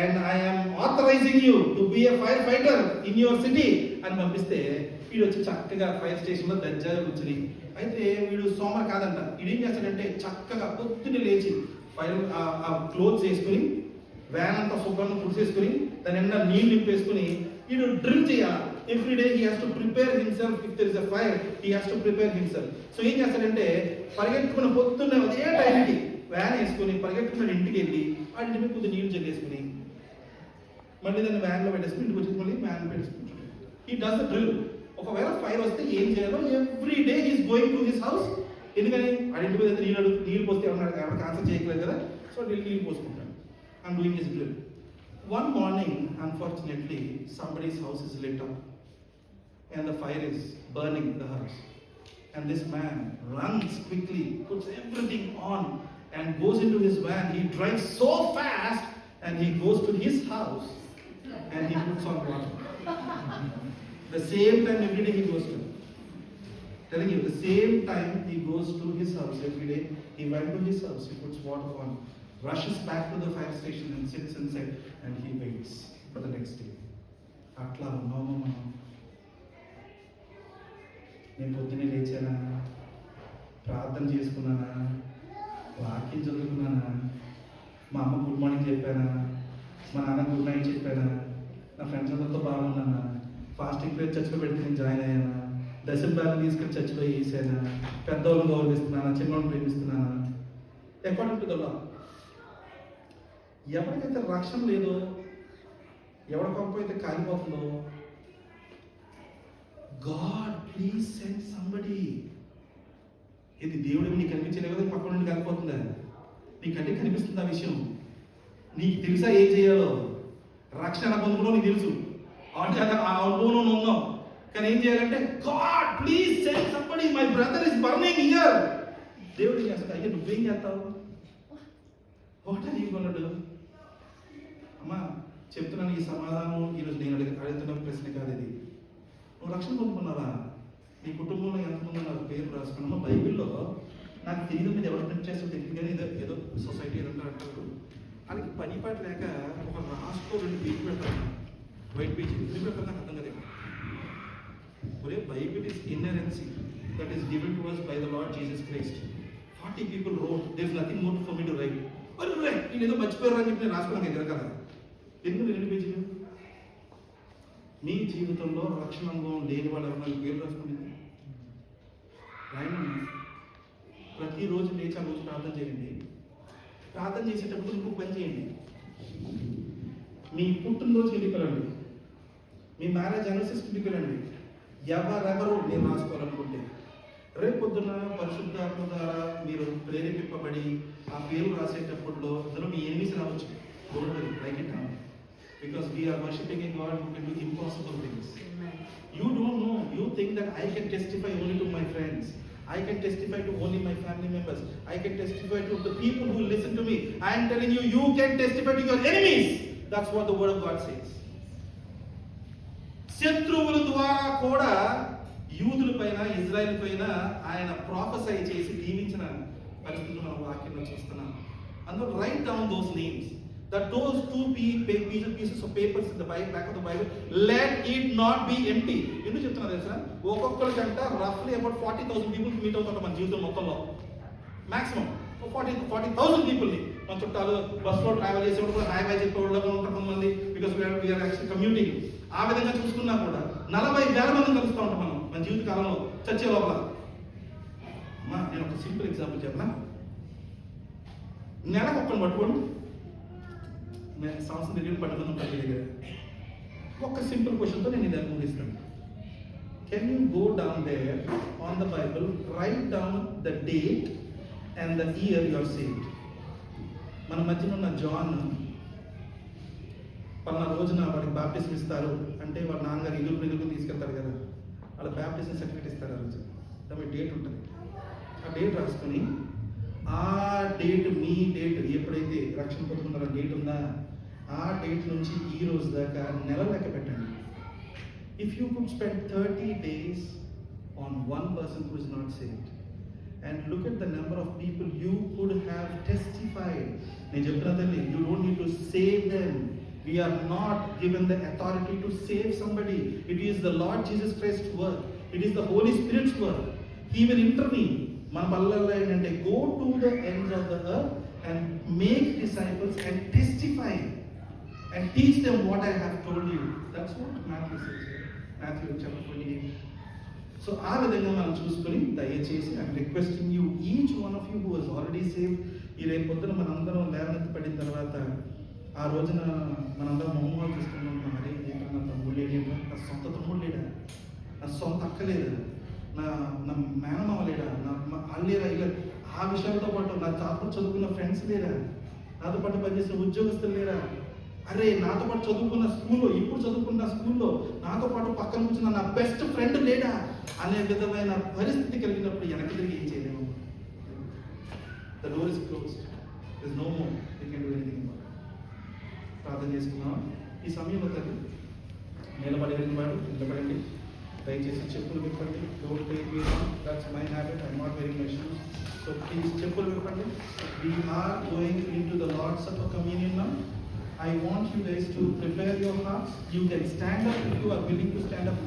[SPEAKER 1] and I'm authorising you to be a firefighter in your city అని పంపిస్తే వీడు వచ్చి చక్కగా ఫైర్ స్టేషన్లో దర్జాగా కూర్చుని. అయితే వీడు సోమర్ కాదంట. వీడు ఏం చేస్తాడంటే చక్కగా పొద్దున్నే లేచి ఫైర్ ఆ క్లోత్స్ వేసుకుని వ్యాన్ అంతా శుభ్రంగా పుడిసేసుకుని దాని నిండా నీళ్ళు నింపేసుకుని వీడు డ్రిల్ చేయాలి. Every day he has to prepare himself. If there is a fire, he has to prepare himself. So ఏం చేస్తాడంటే పరిగెట్టుకున్న పొద్దున్న అదే టైంకి వ్యాన్ వేసుకుని పరిగెట్టుకున్న ఇంటికి వెళ్ళి ఆ ఇంటి మీద కొద్దిగా నీళ్ళు చెల్లేసుకుని మళ్ళీ దాన్ని వ్యాన్లో పెట్టేసుకుని ఇంటికి వచ్చి మళ్ళీ వ్యాన్ పెట్టేసుకుంటాడు. He does the drill. ఒకవేళ ఫైర్ వస్తే ఏం చేయాలో every day he's going to his house. ఎందుకని ఆ ఇంటి మీద నీళ్ళు పోస్తే ఎవరికి ఆన్సర్ చేయట్లేదు కదా, సో నీళ్ళు పోసుకుంటాడు. I'm doing his drill. One morning, unfortunately, somebody's house is lit up and the fire is burning the house. And this man runs quickly, puts everything on and goes into his van. He drives so fast and he goes to his house and he puts on water. The same time every day he goes to. Telling you, the same time he goes to his house every day. He went to his house, he puts water on, rushes back to the fire station and sits inside and he waits for the next day. అట్లా ఉన్నాము మనం. నేను పొద్దున్నే లేచానా, ప్రార్థన చేసుకున్నానా, వాక్యం చదువుకున్నానా, మా అమ్మ good morning చెప్పానా, మా నాన్న గుడ్ నైట్ చెప్పానా, నా ఫ్రెండ్స్ అందరితో బాగున్నానా, ఫాస్టింగ్ ప్రేయర్ చర్చిలో పెడితే నేను జాయిన్ అయ్యానా, దశంబాలను తీసుకెళ్ళి చర్చిలో వేసానా, పెద్దవాళ్ళని గౌరవిస్తున్నానా, చిన్నవాళ్ళని ప్రేమిస్తున్నానా. According to the law. ఎవరికైతే రక్షణ లేదో, ఎవరి పంపు అయితే కాలిపోతుందో, గాడ్ ప్లీజ్ సెండ్ సంబడి. ఇది దేవుడు నీకు కనిపించలే కదా, పక్కన నుండి కాలిపోతుందా? నీకంటే కనిపిస్తుంది ఆ విషయం. నీకు తెలుసా ఏం చేయాలో? రక్షణ ఎలా పొందుకోవడం నీకు తెలుసు, ఆ అనుభవంలో ఉన్నావు. కానీ ఏం చేయాలంటే God please send somebody, my brother is burning here. దేవుడు ఏం చేస్తాడు? అయ్యా నువ్వేం చేస్తావు? What are you gonna do? అమ్మా చెప్తున్నాను, ఈ సమాధానం ఈరోజు నేను అడుగుతున్న ప్రశ్న కాదు ఇది. నువ్వు రక్షణ పొందుకున్నావా? నీ కుటుంబంలో ఎంతమంది ఉన్నారు? పేరు రాసుకున్నామా? బైబిల్లో నాకు తెలియదు మీద ఎవరు ప్రింట్ చేస్తే తెలియదు కానీ ఏదో సొసైటీ ఏదంటే అంటారు. వాళ్ళకి పని పాట లేక ఒక రాసుకో 2 పేజీలు పెడతారు, వైట్ పేజీ. ఎందుకు పెడతారు నాకు అర్థం కదా. ఒరే Bible is inerrancy that is given to us by the Lord Jesus Christ. 40 people wrote, there is nothing more for me to write. అరే నేను ఏదో మర్చిపోయారు అని చెప్పి నేను రాసుకున్నాను ఎదురకదా. ఎందుకు 2 పేజీలు? మీ జీవితంలో రక్షణ అనుభవం లేని వాళ్ళు ఎవరైనా పేరు రాసుకుంటుంది? రాయమన్నా. ప్రతిరోజు లేచి ఆ రోజు ప్రార్థన చేయండి. ప్రార్థన చేసేటప్పుడు ఇంకొక పని చేయండి. మీ పుట్టినరోజు ఇంటికి వెళ్ళండి, మీ మ్యారేజ్ యానివర్సరీ ఇంటికి వెళ్ళండి. ఎవరెవరు మీరు రాసుకోవాలనుకుంటే రేపు పొద్దున పరిశుద్ధాత్మ ద్వారా మీరు ప్రేరేపింపబడి ఆ పేరు రాసేటప్పుడు అందులో మీ ఎనిమిస్ రావచ్చు. Like it down, because we're worshipping in God who can do impossible things. You don't know. You think that I can testify only to my friends. I can testify to only my family members. I can testify to the people who listen to me. I am telling you, you can testify to your enemies. That's what the word of God says. శత్రువుల ద్వారా కూడా యూదుల పైన, Israel పైన ఆయన prophesy చేసి దీవించిన పరిస్థితులు మనం వాక్యంలో చూస్తున్నాం. అందులో right down those names. That those two pieces of papers in the back of the Bible, let it not be empty. ఎందుకు చెప్తున్నా తెలుసా? ఒక్కొక్కరికంట రఫ్లీ అబౌట్ 40,000 పీపుల్ మీట్ అవుతారు మన జీవితం మొత్తంలో. మాక్సిమం 40,000 పీపుల్ని మన చుట్టాలు బస్సులో ట్రావెల్ చేసేవాడు కూడా హాయ్ బాయ్ చెప్పేవాళ్ళు ఉంటారు కొంతమంది. Because we're actually commuting. ఆ విధంగా చూసుకున్నా కూడా 40,000 మందిని కలుస్తూ ఉంటాం మనం మన జీవిత కాలంలో చచ్చే లోపల. అమ్మా నేను ఒక సింపుల్ ఎగ్జాంపుల్ చెప్పనా? నెలకు ఒక్కని పట్టుకోండి, సంవత్సరం దగ్గర పట్టుకుని ప్రతి దగ్గర ఒక సింపుల్ క్వశ్చన్తో నేను ఇది ముగిస్తాను. Can you go down there on the Bible, right down the date and the year you are saved. మన మధ్యన ఉన్న జాన్ పలానా రోజున వాడికి బాప్టిజం ఇస్తారు అంటే వాడు నాన్నగారు ఇల్లు తీసుకెళ్తారు కదా, వాళ్ళ బాప్టిజం సర్టిఫికేట్ ఇస్తారు. ఆ రోజు దాని డేట్ ఉంటుంది. ఆ డేట్ రాసుకొని ఆ డేట్, మీ డేట్ ఎప్పుడైతే రక్షణ పొందుకున్నారో డేట్ ఉందా, ఆ డేట్ నుంచి ఈ రోజు దాకా నెల లెక్క పెట్టండి. If you could spend 30 days on one person who is not saved and look at the number of people you could have testified. నేను చెప్తున్నా తల్లి, you don't need to save them. We are not given the authority to save somebody. It is the Lord Jesus Christ's work. It is the Holy Spirit's work. He will intervene. మన పల్లెల్లో ఏంటంటే go to the ends of the earth and make disciples and testify and teach them what I have told you. That's what Matthew says here. Matthew chapter 28. So ఆ విధంగా మనం చూసుకొని దయచేసి I'm requesting you, each one of you who is already saved, ఈ రేపు పొద్దున మనందరం లేవనెత్తి పడిన తర్వాత ఆ రోజున మనందరం మొహమ్మలు చూసుకున్నాం. అరే ఏంటన్నా తమ్ముడు లేడా, నా సొంత తమ్ముడు లేడా, నా సొంత అక్క లేదా, నా మేనమామ లేడా, నా అల్లేరా, ఇలా ఆ విషయాలతో పాటు నా చాపలు చదువుకున్న ఫ్రెండ్స్ లేరా, నాతో పాటు పనిచేసిన ఉద్యోగస్తులు లేరా, అరే నాతో పాటు చదువుకున్న స్కూల్లో, ఇప్పుడు చదువుకున్న స్కూల్లో నాతో పాటు పక్కన కూర్చున్న నా బెస్ట్ ఫ్రెండ్ లేడా అనే విధమైన పరిస్థితి కలిగినప్పుడు వెనక్కి తిరిగి ఏం చేయలేము. The door is closed, there is no more you can do anything about it. ప్రార్థన చేసుకున్నాం. ఈ సమయంలో తల్లి నిలబడండి. దయచేసి చెప్పులు విప్పండి. Don't take me wrong, that's my habit, I'm not wearing my shoes. So please చెప్పులు విప్పండి. We are going into the Lord's Supper communion now. I want you guys to prepare your hearts. You can stand up if you are willing to stand up.